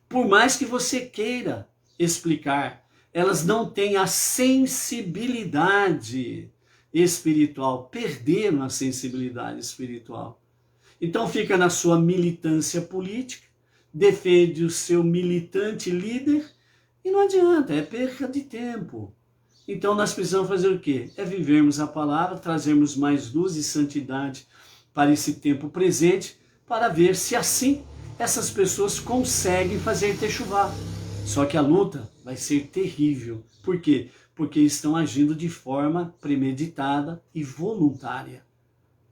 Por mais que você queira explicar, elas não têm a sensibilidade espiritual, perderam a sensibilidade espiritual. Então fica na sua militância política, defende o seu militante líder e não adianta, é perca de tempo. Então nós precisamos fazer o quê? É vivermos a palavra, trazermos mais luz e santidade para esse tempo presente, para ver se assim essas pessoas conseguem fazer techuvá. Só que a luta vai ser terrível. Por quê? Porque estão agindo de forma premeditada e voluntária.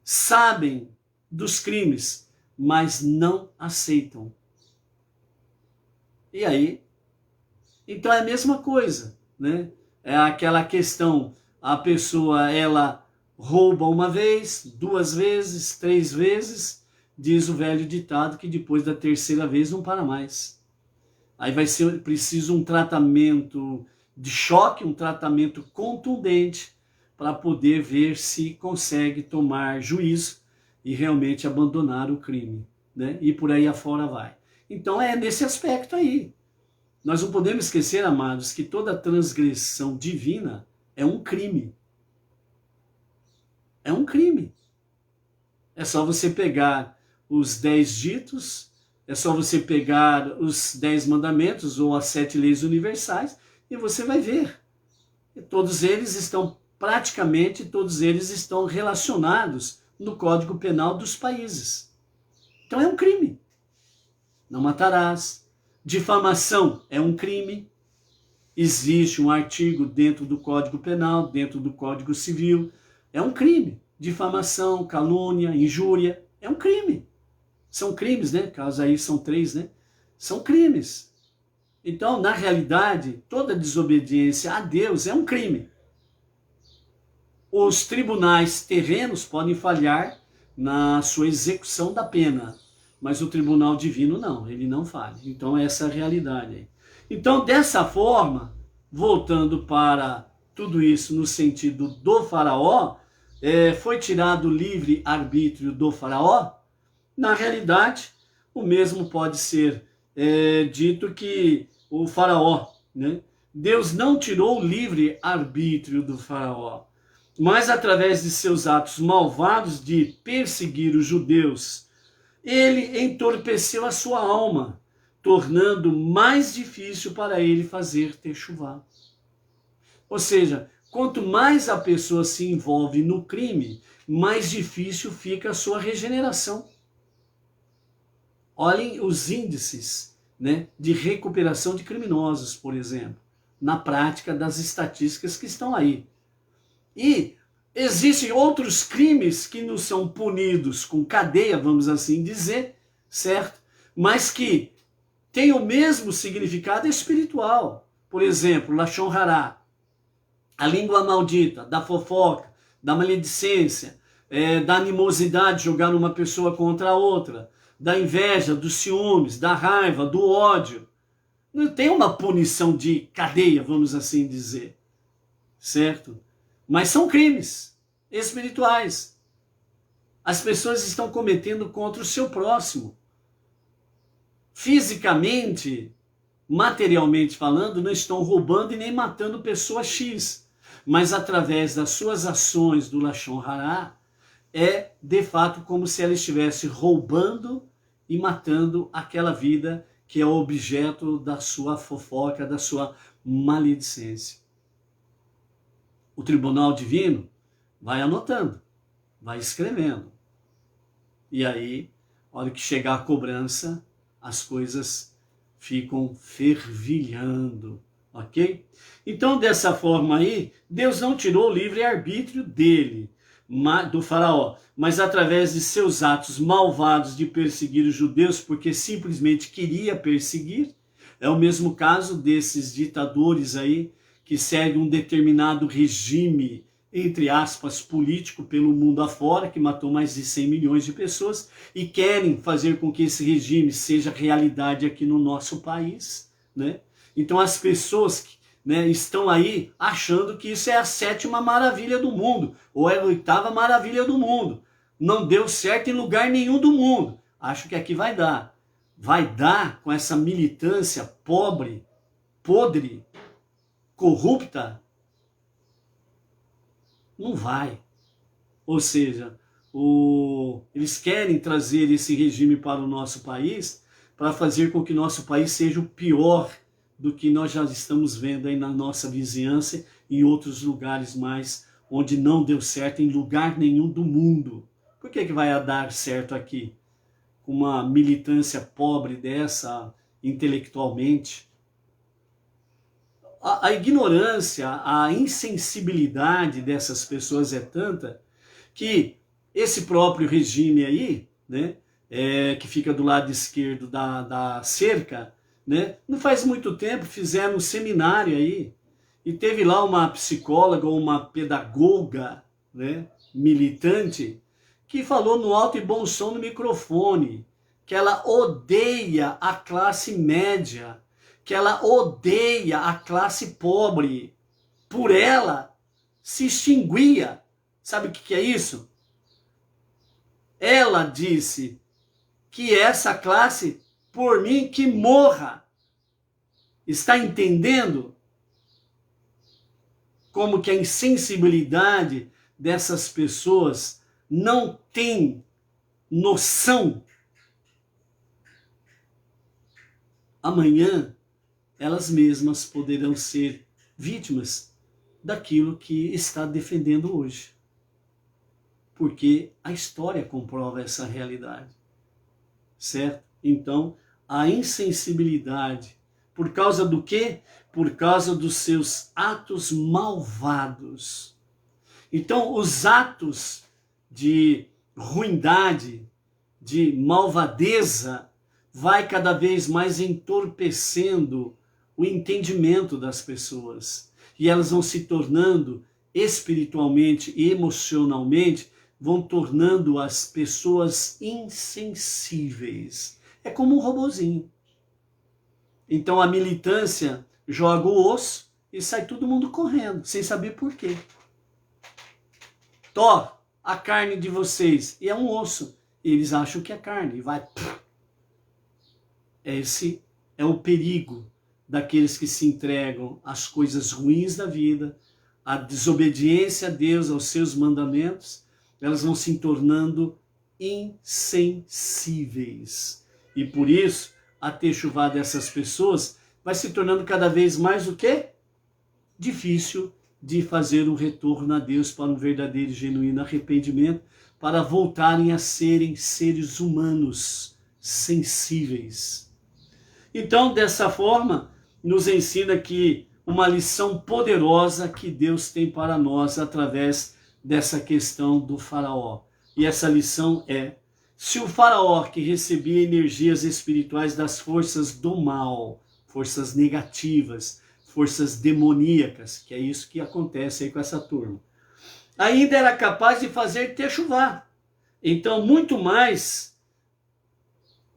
Sabem dos crimes, mas não aceitam. E aí? Então é a mesma coisa, né? É aquela questão, a pessoa, ela rouba uma vez, 2 vezes, 3 vezes, diz o velho ditado que depois da 3ª vez não para mais. Aí vai ser preciso um tratamento de choque, um tratamento contundente para poder ver se consegue tomar juízo e realmente abandonar o crime, né? E por aí afora vai. Então é nesse aspecto aí. Nós não podemos esquecer, amados, que toda transgressão divina é um crime. É um crime. É só você pegar os 10 ditos, é só você pegar os 10 mandamentos ou as 7 leis universais e você vai ver. E todos eles estão, praticamente todos eles estão relacionados no Código Penal dos países. Então é um crime. Não matarás. Difamação é um crime. Existe um artigo dentro do Código Penal, dentro do Código Civil. É um crime. Difamação, calúnia, injúria, é um crime. São crimes, né? Caso aí são 3, né? São crimes. Então, na realidade, toda desobediência a Deus é um crime. Os tribunais terrenos podem falhar na sua execução da pena, mas o tribunal divino não, ele não falha. Então, essa é a realidade aí. Então, dessa forma, voltando para tudo isso no sentido do faraó, foi tirado o livre-arbítrio do faraó. Na realidade, o mesmo pode ser dito que o faraó, né? Deus não tirou o livre-arbítrio do faraó, mas através de seus atos malvados de perseguir os judeus, ele entorpeceu a sua alma, tornando mais difícil para ele fazer techuvá. Ou seja, quanto mais a pessoa se envolve no crime, mais difícil fica a sua regeneração. Olhem os índices, né, de recuperação de criminosos, por exemplo, na prática das estatísticas que estão aí. E existem outros crimes que não são punidos com cadeia, vamos assim dizer, certo? Mas que têm o mesmo significado espiritual. Por exemplo, Lashon Hará, a língua maldita, da fofoca, da maledicência, da animosidade, jogar uma pessoa contra a outra, da inveja, dos ciúmes, da raiva, do ódio. Não tem uma punição de cadeia, vamos assim dizer, certo? Mas são crimes espirituais. As pessoas estão cometendo contra o seu próximo. Fisicamente, materialmente falando, não estão roubando e nem matando pessoa X. Mas através das suas ações do Lashon Hará, é de fato como se ela estivesse roubando e matando aquela vida que é objeto da sua fofoca, da sua maledicência. O tribunal divino vai anotando, vai escrevendo. E aí, a hora que chegar a cobrança, as coisas ficam fervilhando, ok? Então, dessa forma aí, Deus não tirou o livre-arbítrio dele, do faraó, mas através de seus atos malvados de perseguir os judeus, porque simplesmente queria perseguir. É o mesmo caso desses ditadores aí, que seguem um determinado regime, entre aspas, político pelo mundo afora, que matou mais de 100 milhões de pessoas, e querem fazer com que esse regime seja realidade aqui no nosso país, né? Então as pessoas que, né, estão aí achando que isso é a 7ª maravilha do mundo, ou é a 8ª maravilha do mundo. Não deu certo em lugar nenhum do mundo. Acho que aqui vai dar. Vai dar com essa militância pobre, podre, corrupta? Não vai. Ou seja, eles querem trazer esse regime para o nosso país para fazer com que nosso país seja o pior do que nós já estamos vendo aí na nossa vizinhança e em outros lugares mais, onde não deu certo em lugar nenhum do mundo. Por que vai dar certo aqui? Com uma militância pobre dessa, intelectualmente? A ignorância, a insensibilidade dessas pessoas é tanta que esse próprio regime aí, né, que fica do lado esquerdo da cerca, né, não faz muito tempo fizeram um seminário aí e teve lá uma psicóloga ou uma pedagoga, né, militante, que falou no alto e bom som no microfone que ela odeia a classe média, que ela odeia a classe pobre. Por ela, se extinguia. Sabe o que é isso? Ela disse que essa classe, por mim, que morra. Está entendendo como que a insensibilidade dessas pessoas não tem noção? Amanhã, elas mesmas poderão ser vítimas daquilo que está defendendo hoje. Porque a história comprova essa realidade, certo? Então, a insensibilidade, por causa do quê? Por causa dos seus atos malvados. Então, os atos de ruindade, de malvadeza, vai cada vez mais entorpecendo o entendimento das pessoas. E elas vão se tornando espiritualmente e emocionalmente, vão tornando as pessoas insensíveis. É como um robozinho. Então a militância joga o osso e sai todo mundo correndo, sem saber por quê. Tó, a carne de vocês, e é um osso. E eles acham que é carne, e vai... Esse é o perigo daqueles que se entregam às coisas ruins da vida, à desobediência a Deus, aos seus mandamentos. Elas vão se tornando insensíveis. E por isso, a techuvá dessas pessoas vai se tornando cada vez mais o quê? Difícil de fazer um retorno a Deus para um verdadeiro e genuíno arrependimento, para voltarem a serem seres humanos sensíveis. Então, dessa forma, nos ensina que uma lição poderosa que Deus tem para nós através dessa questão do faraó. E essa lição é: se o faraó, que recebia energias espirituais das forças do mal, forças negativas, forças demoníacas, que é isso que acontece aí com essa turma, ainda era capaz de fazer techuvá, então muito mais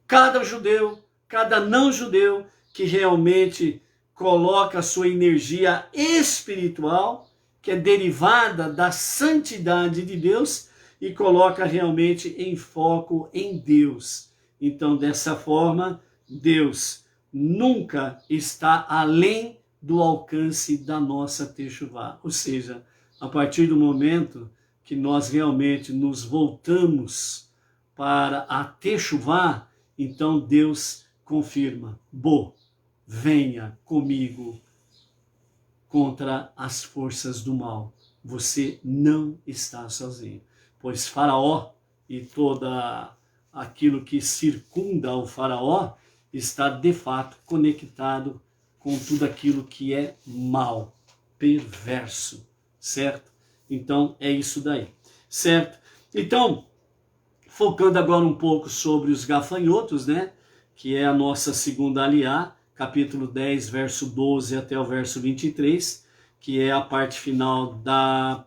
cada judeu, cada não judeu que realmente coloca a sua energia espiritual, que é derivada da santidade de Deus, e coloca realmente em foco em Deus. Então, dessa forma, Deus nunca está além do alcance da nossa techuvá. Ou seja, a partir do momento que nós realmente nos voltamos para a techuvá, então Deus confirma: venha comigo contra as forças do mal. Você não está sozinho, pois Faraó e toda aquilo que circunda o Faraó está de fato conectado com tudo aquilo que é mal, perverso, certo? Então é isso daí, certo? Então, focando agora um pouco sobre os gafanhotos, né? Que é a nossa segunda aliá, capítulo 10, verso 12 até o verso 23, que é a parte final da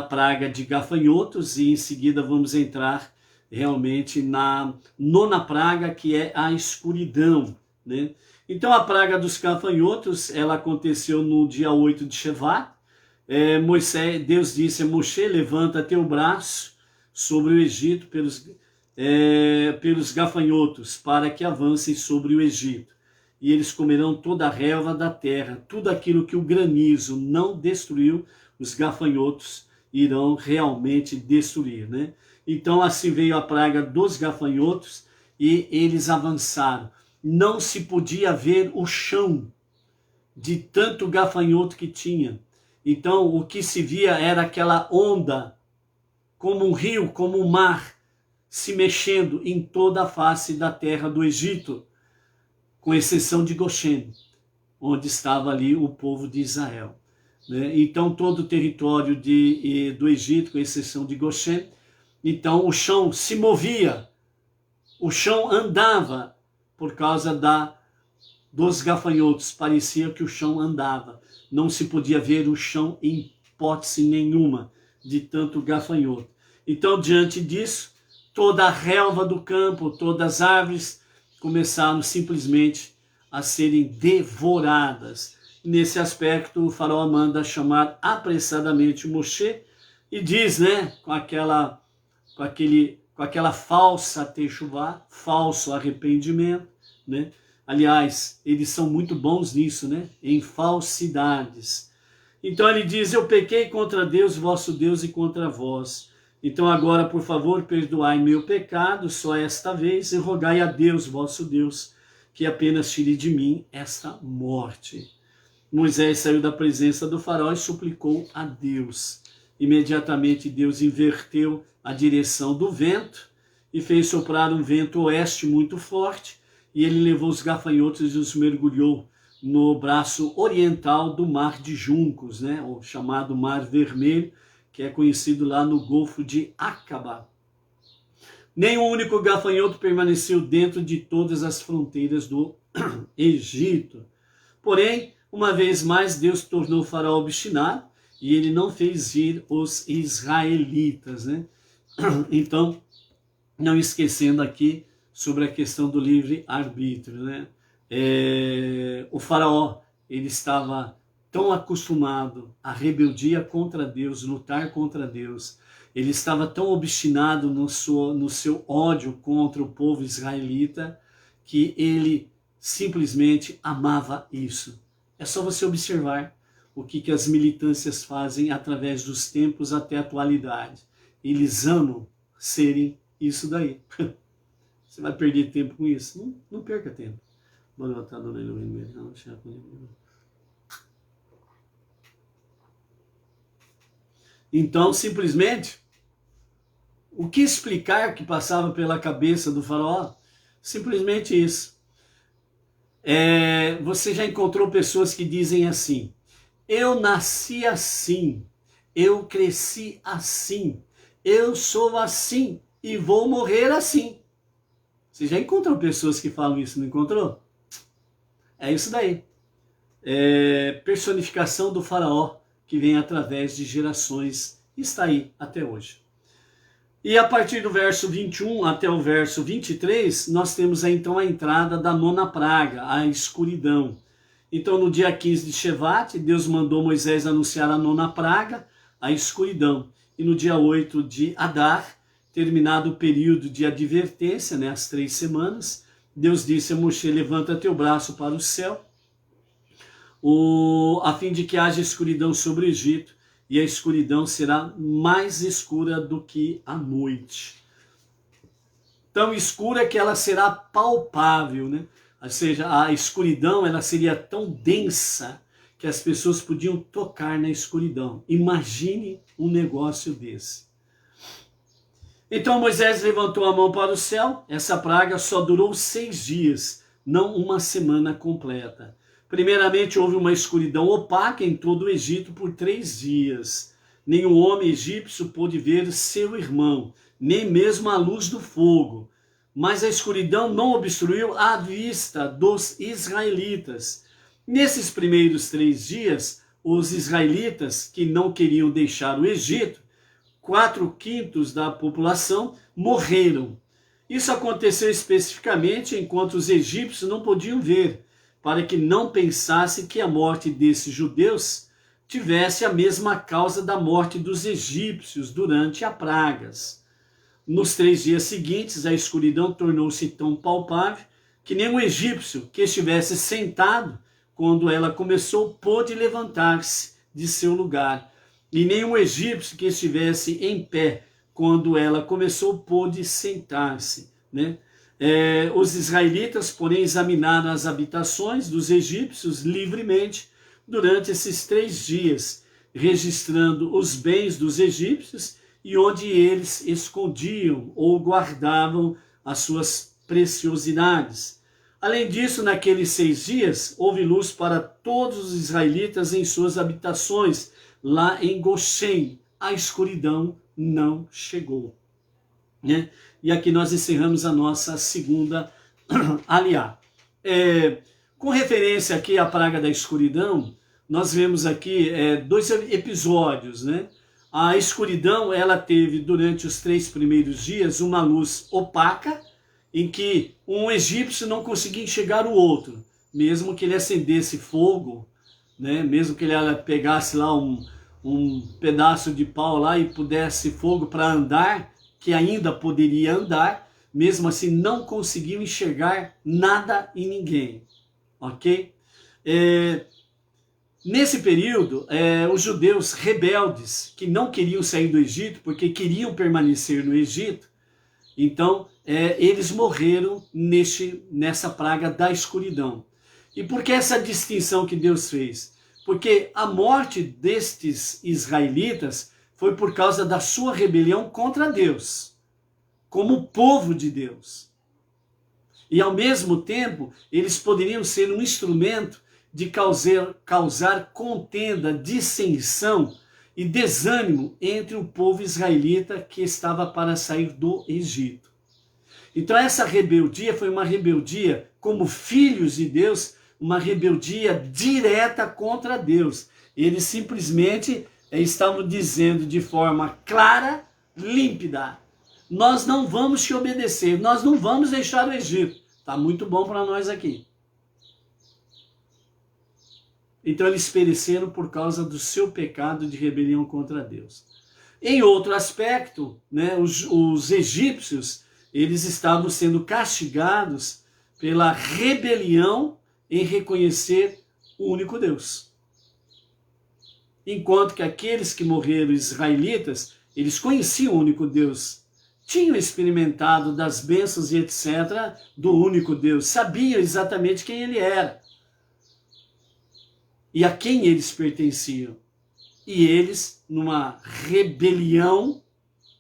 praga de gafanhotos, e em seguida vamos entrar realmente na nona praga, que é a escuridão, né? Então a praga dos gafanhotos, ela aconteceu no dia 8 de Shevat. Deus disse a Moshe: levanta teu braço sobre o Egito pelos gafanhotos, para que avancem sobre o Egito. E eles comerão toda a relva da terra, tudo aquilo que o granizo não destruiu, os gafanhotos irão realmente destruir, né? Então assim veio a praga dos gafanhotos e eles avançaram. Não se podia ver o chão de tanto gafanhoto que tinha. Então o que se via era aquela onda, como um rio, como um mar, se mexendo em toda a face da terra do Egito, com exceção de Goshen, onde estava ali o povo de Israel, né? Então todo o território do Egito, com exceção de Goshen, então o chão se movia, o chão andava por causa dos gafanhotos. Parecia que o chão andava, não se podia ver o chão em hipótese nenhuma, de tanto gafanhoto. Então, diante disso, toda a relva do campo, todas as árvores começaram simplesmente a serem devoradas. Nesse aspecto, o faraó manda chamar apressadamente Moshe e diz, né, com aquela falsa techuvá, falso arrependimento, né? Aliás, eles são muito bons nisso, né? Em falsidades. Então ele diz: eu pequei contra Deus, vosso Deus, e contra vós. Então agora, por favor, perdoai meu pecado, só esta vez, e rogai a Deus, vosso Deus, que apenas tire de mim esta morte. Moisés saiu da presença do faraó e suplicou a Deus. Imediatamente Deus inverteu a direção do vento e fez soprar um vento oeste muito forte, e ele levou os gafanhotos e os mergulhou no braço oriental do Mar de Juncos, né? O chamado Mar Vermelho, que é conhecido lá no Golfo de Acaba. Nenhum único gafanhoto permaneceu dentro de todas as fronteiras do Egito. Porém, uma vez mais, Deus tornou o faraó obstinado e ele não fez ir os israelitas, né? Então, não esquecendo aqui sobre a questão do livre-arbítrio, né? O faraó, ele estava tão acostumado à rebeldia contra Deus, lutar contra Deus, ele estava tão obstinado no seu ódio contra o povo israelita, que ele simplesmente amava isso. É só você observar o que as militâncias fazem através dos tempos até a atualidade. Eles amam serem isso daí. Você vai perder tempo com isso? Não perca tempo. Então, simplesmente, o que explicar que passava pela cabeça do faraó? Simplesmente isso. Você já encontrou pessoas que dizem assim: eu nasci assim, eu cresci assim, eu sou assim e vou morrer assim. Você já encontrou pessoas que falam isso, não encontrou? É isso daí. Personificação do faraó, que vem através de gerações, está aí até hoje. E a partir do verso 21 até o verso 23, nós temos então a entrada da nona praga, a escuridão. Então no dia 15 de Shevat, Deus mandou Moisés anunciar a nona praga, a escuridão. E no dia 8 de Adar, terminado o período de advertência, né, as 3 semanas, Deus disse a Moshe: levanta teu braço para o céu, a fim de que haja escuridão sobre o Egito, e a escuridão será mais escura do que a noite. tão escura que ela será palpável, né? Ou seja, a escuridão ela seria tão densa que as pessoas podiam tocar na escuridão. Imagine um negócio desse. Então Moisés levantou a mão para o céu. Essa praga só durou 6 dias, não uma semana completa. Primeiramente houve uma escuridão opaca em todo o Egito por 3 dias. Nenhum homem egípcio pôde ver seu irmão, nem mesmo a luz do fogo. Mas a escuridão não obstruiu a vista dos israelitas. Nesses primeiros 3 dias, os israelitas que não queriam deixar o Egito, 4/5 da população morreram. Isso aconteceu especificamente enquanto os egípcios não podiam ver, para que não pensassem que a morte desses judeus tivesse a mesma causa da morte dos egípcios durante as pragas. Nos 3 dias seguintes, a escuridão tornou-se tão palpável que nenhum egípcio que estivesse sentado quando ela começou pôde levantar-se de seu lugar. E nenhum egípcio que estivesse em pé quando ela começou pôde sentar-se, né? Os israelitas, porém, examinaram as habitações dos egípcios livremente durante esses 3 dias, registrando os bens dos egípcios e onde eles escondiam ou guardavam as suas preciosidades. Além disso, naqueles 6 dias, houve luz para todos os israelitas em suas habitações, lá em Goshen. A escuridão não chegou, né? E aqui nós encerramos a nossa segunda aliá. Com referência aqui à praga da escuridão, nós vemos aqui 2 episódios, né? A escuridão, ela teve durante os 3 primeiros dias uma luz opaca, em que um egípcio não conseguia enxergar o outro, mesmo que ele acendesse fogo, né? Mesmo que ele pegasse lá um pedaço de pau lá e pudesse fogo para andar, que ainda poderia andar, mesmo assim não conseguiu enxergar nada e ninguém, ok? Nesse período, os judeus rebeldes, que não queriam sair do Egito, porque queriam permanecer no Egito, então eles morreram nessa praga da escuridão. E por que essa distinção que Deus fez? Porque a morte destes israelitas foi por causa da sua rebelião contra Deus, como povo de Deus. E ao mesmo tempo, eles poderiam ser um instrumento de causar contenda, dissensão e desânimo entre o povo israelita que estava para sair do Egito. Então essa rebeldia foi uma rebeldia como filhos de Deus, uma rebeldia direta contra Deus. Eles simplesmente estavam dizendo de forma clara, límpida: nós não vamos te obedecer, nós não vamos deixar o Egito. Está muito bom para nós aqui. Então eles pereceram por causa do seu pecado de rebelião contra Deus. Em outro aspecto, né, os egípcios, eles estavam sendo castigados pela rebelião em reconhecer o único Deus. Enquanto que aqueles que morreram israelitas, eles conheciam o único Deus, tinham experimentado das bênçãos e etc. do único Deus, sabiam exatamente quem ele era e a quem eles pertenciam. E eles, numa rebelião,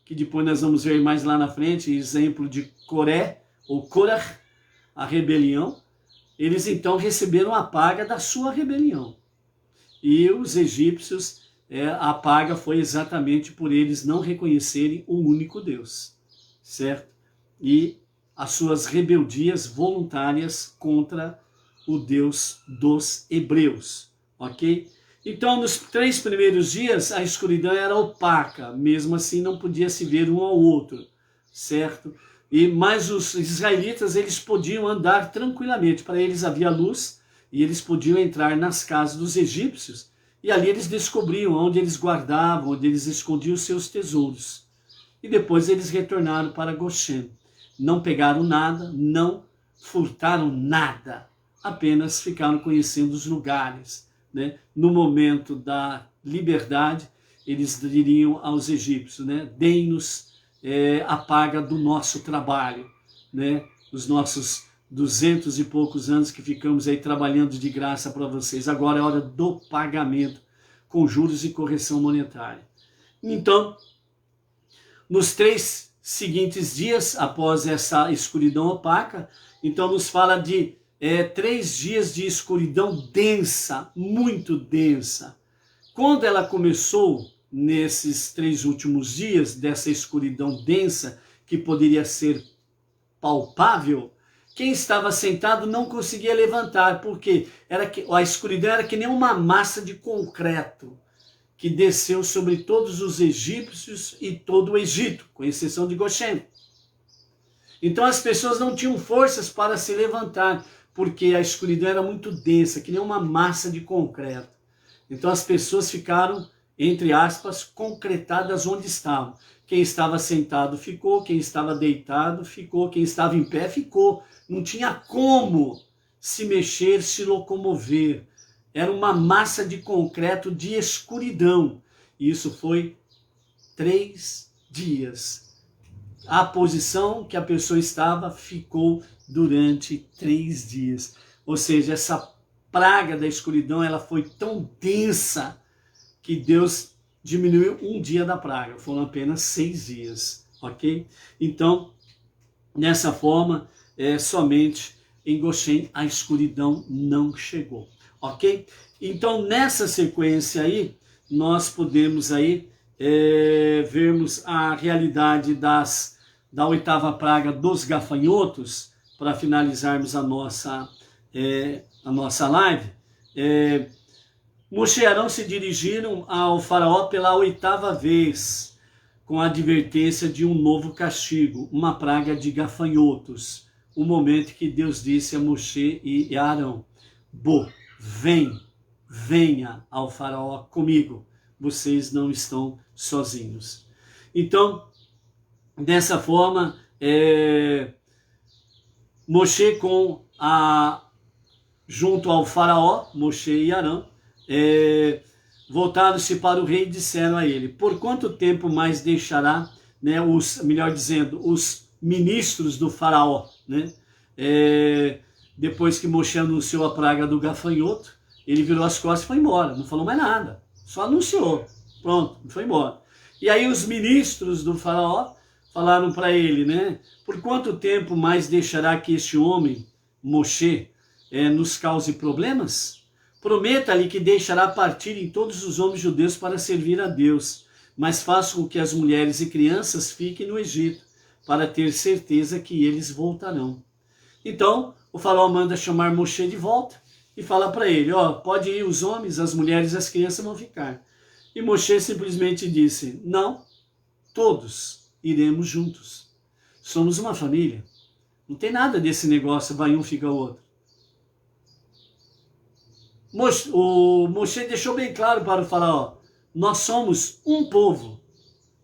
que depois nós vamos ver mais lá na frente, exemplo de Coré, ou Korah, a rebelião, eles então receberam a paga da sua rebelião. E os egípcios, a paga foi exatamente por eles não reconhecerem o único Deus, certo? E as suas rebeldias voluntárias contra o Deus dos hebreus, ok? Então, nos 3 primeiros dias, a escuridão era opaca, mesmo assim não podia se ver um ao outro, certo? Mas os israelitas, eles podiam andar tranquilamente, para eles havia luz, e eles podiam entrar nas casas dos egípcios, e ali eles descobriam onde eles guardavam, onde eles escondiam os seus tesouros. E depois eles retornaram para Goshen. Não pegaram nada, não furtaram nada, apenas ficaram conhecendo os lugares, né? No momento da liberdade, eles diriam aos egípcios, né? Deem-nos a paga do nosso trabalho. né, os nossos 200 e poucos anos que ficamos aí trabalhando de graça para vocês. Agora é hora do pagamento, com juros e correção monetária. Então, nos 3 seguintes dias, após essa escuridão opaca, então nos fala de 3 dias de escuridão densa, muito densa. Quando ela começou, nesses 3 últimos dias, dessa escuridão densa, que poderia ser palpável, quem estava sentado não conseguia levantar, porque a escuridão era que nem uma massa de concreto, que desceu sobre todos os egípcios e todo o Egito, com exceção de Goshen. Então as pessoas não tinham forças para se levantar, porque a escuridão era muito densa, que nem uma massa de concreto. Então as pessoas ficaram, entre aspas, concretadas onde estavam. Quem estava sentado ficou, quem estava deitado ficou, quem estava em pé ficou. Não tinha como se mexer, se locomover. Era uma massa de concreto de escuridão. E isso foi 3 dias. A posição que a pessoa estava ficou durante 3 dias. Ou seja, essa praga da escuridão, ela foi tão densa que Deus diminuiu 1 dia da praga. Foram apenas 6 dias, ok? Então, dessa forma, somente em Goshen a escuridão não chegou. Ok? Então, nessa sequência aí, nós podemos aí vermos a realidade da 8ª praga dos gafanhotos, para finalizarmos a nossa live. Moshe e Arão se dirigiram ao faraó pela 8ª vez, com a advertência de um novo castigo, uma praga de gafanhotos. O momento que Deus disse a Moshe e a Arão: venha ao faraó comigo, vocês não estão sozinhos. Então, dessa forma, Moshe junto ao faraó, Moshe e Arão, voltaram-se para o rei e disseram a ele: por quanto tempo mais deixará, né, os ministros do faraó, né? Depois que Moshe anunciou a praga do gafanhoto, ele virou as costas e foi embora, não falou mais nada, só anunciou, pronto, foi embora. E aí os ministros do faraó falaram para ele, né, por quanto tempo mais deixará que este homem, Moshe, nos cause problemas? Prometa-lhe que deixará partirem todos os homens judeus para servir a Deus, mas faça com que as mulheres e crianças fiquem no Egito, para ter certeza que eles voltarão. Então, o faraó manda chamar Moshe de volta e fala para ele: pode ir os homens, as mulheres e as crianças vão ficar. E Moshe simplesmente disse: não, todos iremos juntos. Somos uma família. Não tem nada desse negócio, vai um, fica o outro. O Moshe deixou bem claro para o faraó: nós somos um povo,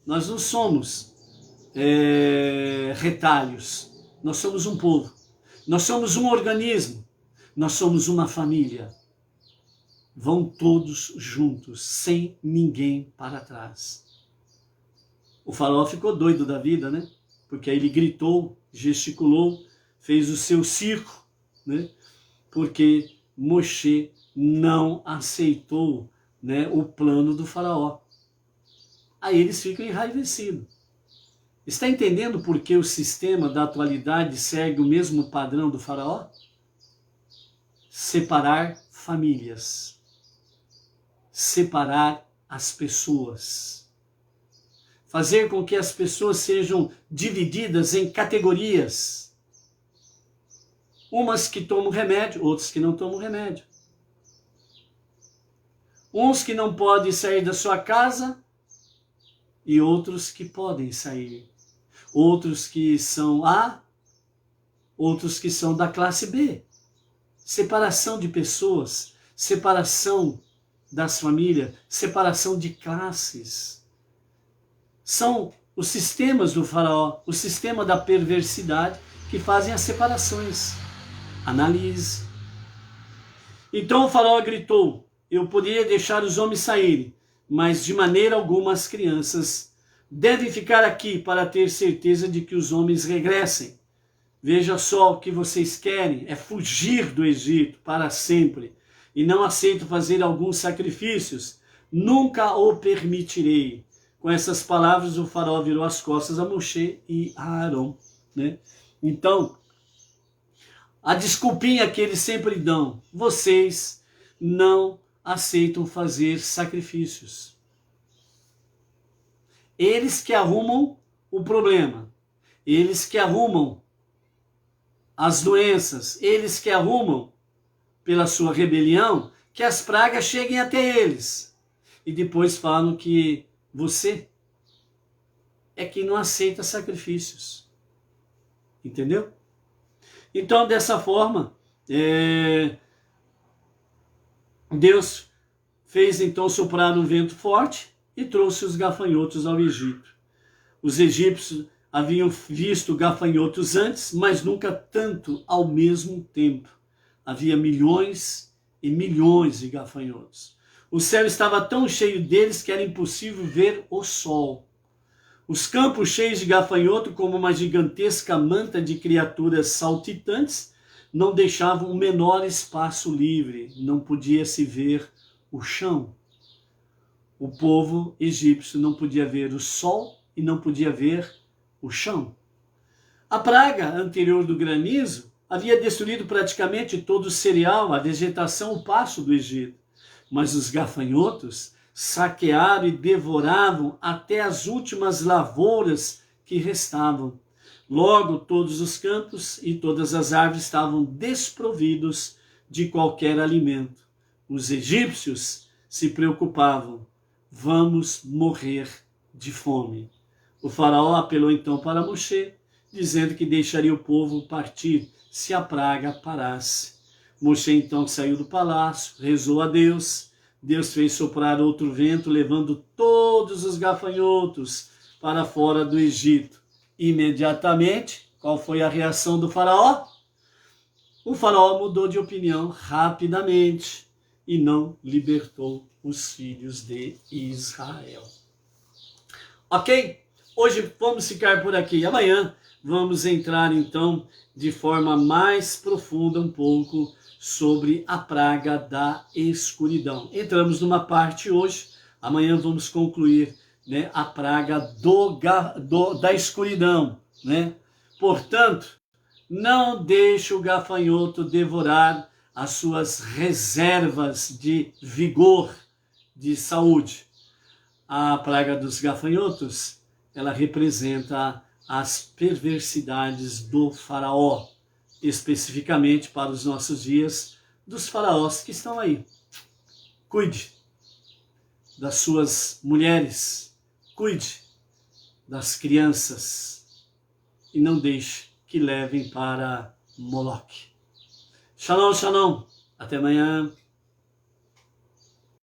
nós não somos retalhos, nós somos um povo, nós somos um organismo, nós somos uma família. Vão todos juntos, sem ninguém para trás. O faraó ficou doido da vida, né? Porque aí ele gritou, gesticulou, fez o seu circo, né? Porque Moshe não aceitou, né, o plano do faraó. Aí eles ficam enraivecidos. Está entendendo por que o sistema da atualidade segue o mesmo padrão do faraó? Separar famílias. Separar as pessoas. Fazer com que as pessoas sejam divididas em categorias. Umas que tomam remédio, outras que não tomam remédio. Uns que não podem sair da sua casa e outros que podem sair. Outros que são A, outros que são da classe B. Separação de pessoas, separação das famílias, separação de classes. São os sistemas do faraó, o sistema da perversidade que fazem as separações. Analise. Então o faraó gritou: eu poderia deixar os homens saírem, mas de maneira alguma as crianças devem ficar aqui para ter certeza de que os homens regressem. Veja só, o que vocês querem é fugir do Egito para sempre e não aceito fazer alguns sacrifícios. Nunca o permitirei. Com essas palavras, o faraó virou as costas a Moshe e a Arão, né? Então, a desculpinha que eles sempre dão, vocês não aceitam fazer sacrifícios. Eles que arrumam o problema, eles que arrumam as doenças, eles que arrumam pela sua rebelião, que as pragas cheguem até eles. E depois falam que você é quem não aceita sacrifícios. Entendeu? Então, dessa forma, Deus fez então soprar um vento forte e trouxe os gafanhotos ao Egito. Os egípcios haviam visto gafanhotos antes, mas nunca tanto ao mesmo tempo. Havia milhões e milhões de gafanhotos. O céu estava tão cheio deles que era impossível ver o sol. Os campos cheios de gafanhoto, como uma gigantesca manta de criaturas saltitantes, não deixavam o menor espaço livre. Não podia se ver o chão. O povo egípcio não podia ver o sol e não podia ver o chão. A praga anterior do granizo havia destruído praticamente todo o cereal, a vegetação, o pasto do Egito. Mas os gafanhotos saquearam e devoravam até as últimas lavouras que restavam. Logo, todos os campos e todas as árvores estavam desprovidos de qualquer alimento. Os egípcios se preocupavam: vamos morrer de fome. O faraó apelou então para Moshe, dizendo que deixaria o povo partir se a praga parasse. Moshe então saiu do palácio, rezou a Deus. Deus fez soprar outro vento, levando todos os gafanhotos para fora do Egito. Imediatamente, qual foi a reação do faraó? O faraó mudou de opinião rapidamente e não libertou os filhos de Israel. Ok? Hoje vamos ficar por aqui. Amanhã vamos entrar então de forma mais profunda um pouco sobre a praga da escuridão. Entramos numa parte hoje, amanhã vamos concluir, né, a praga da escuridão, né? Portanto, não deixe o gafanhoto devorar as suas reservas de vigor, de saúde. A praga dos gafanhotos, ela representa as perversidades do faraó, especificamente para os nossos dias, dos faraós que estão aí. Cuide das suas mulheres, cuide das crianças e não deixe que levem para Moloque. Shalom, shalom. Até amanhã.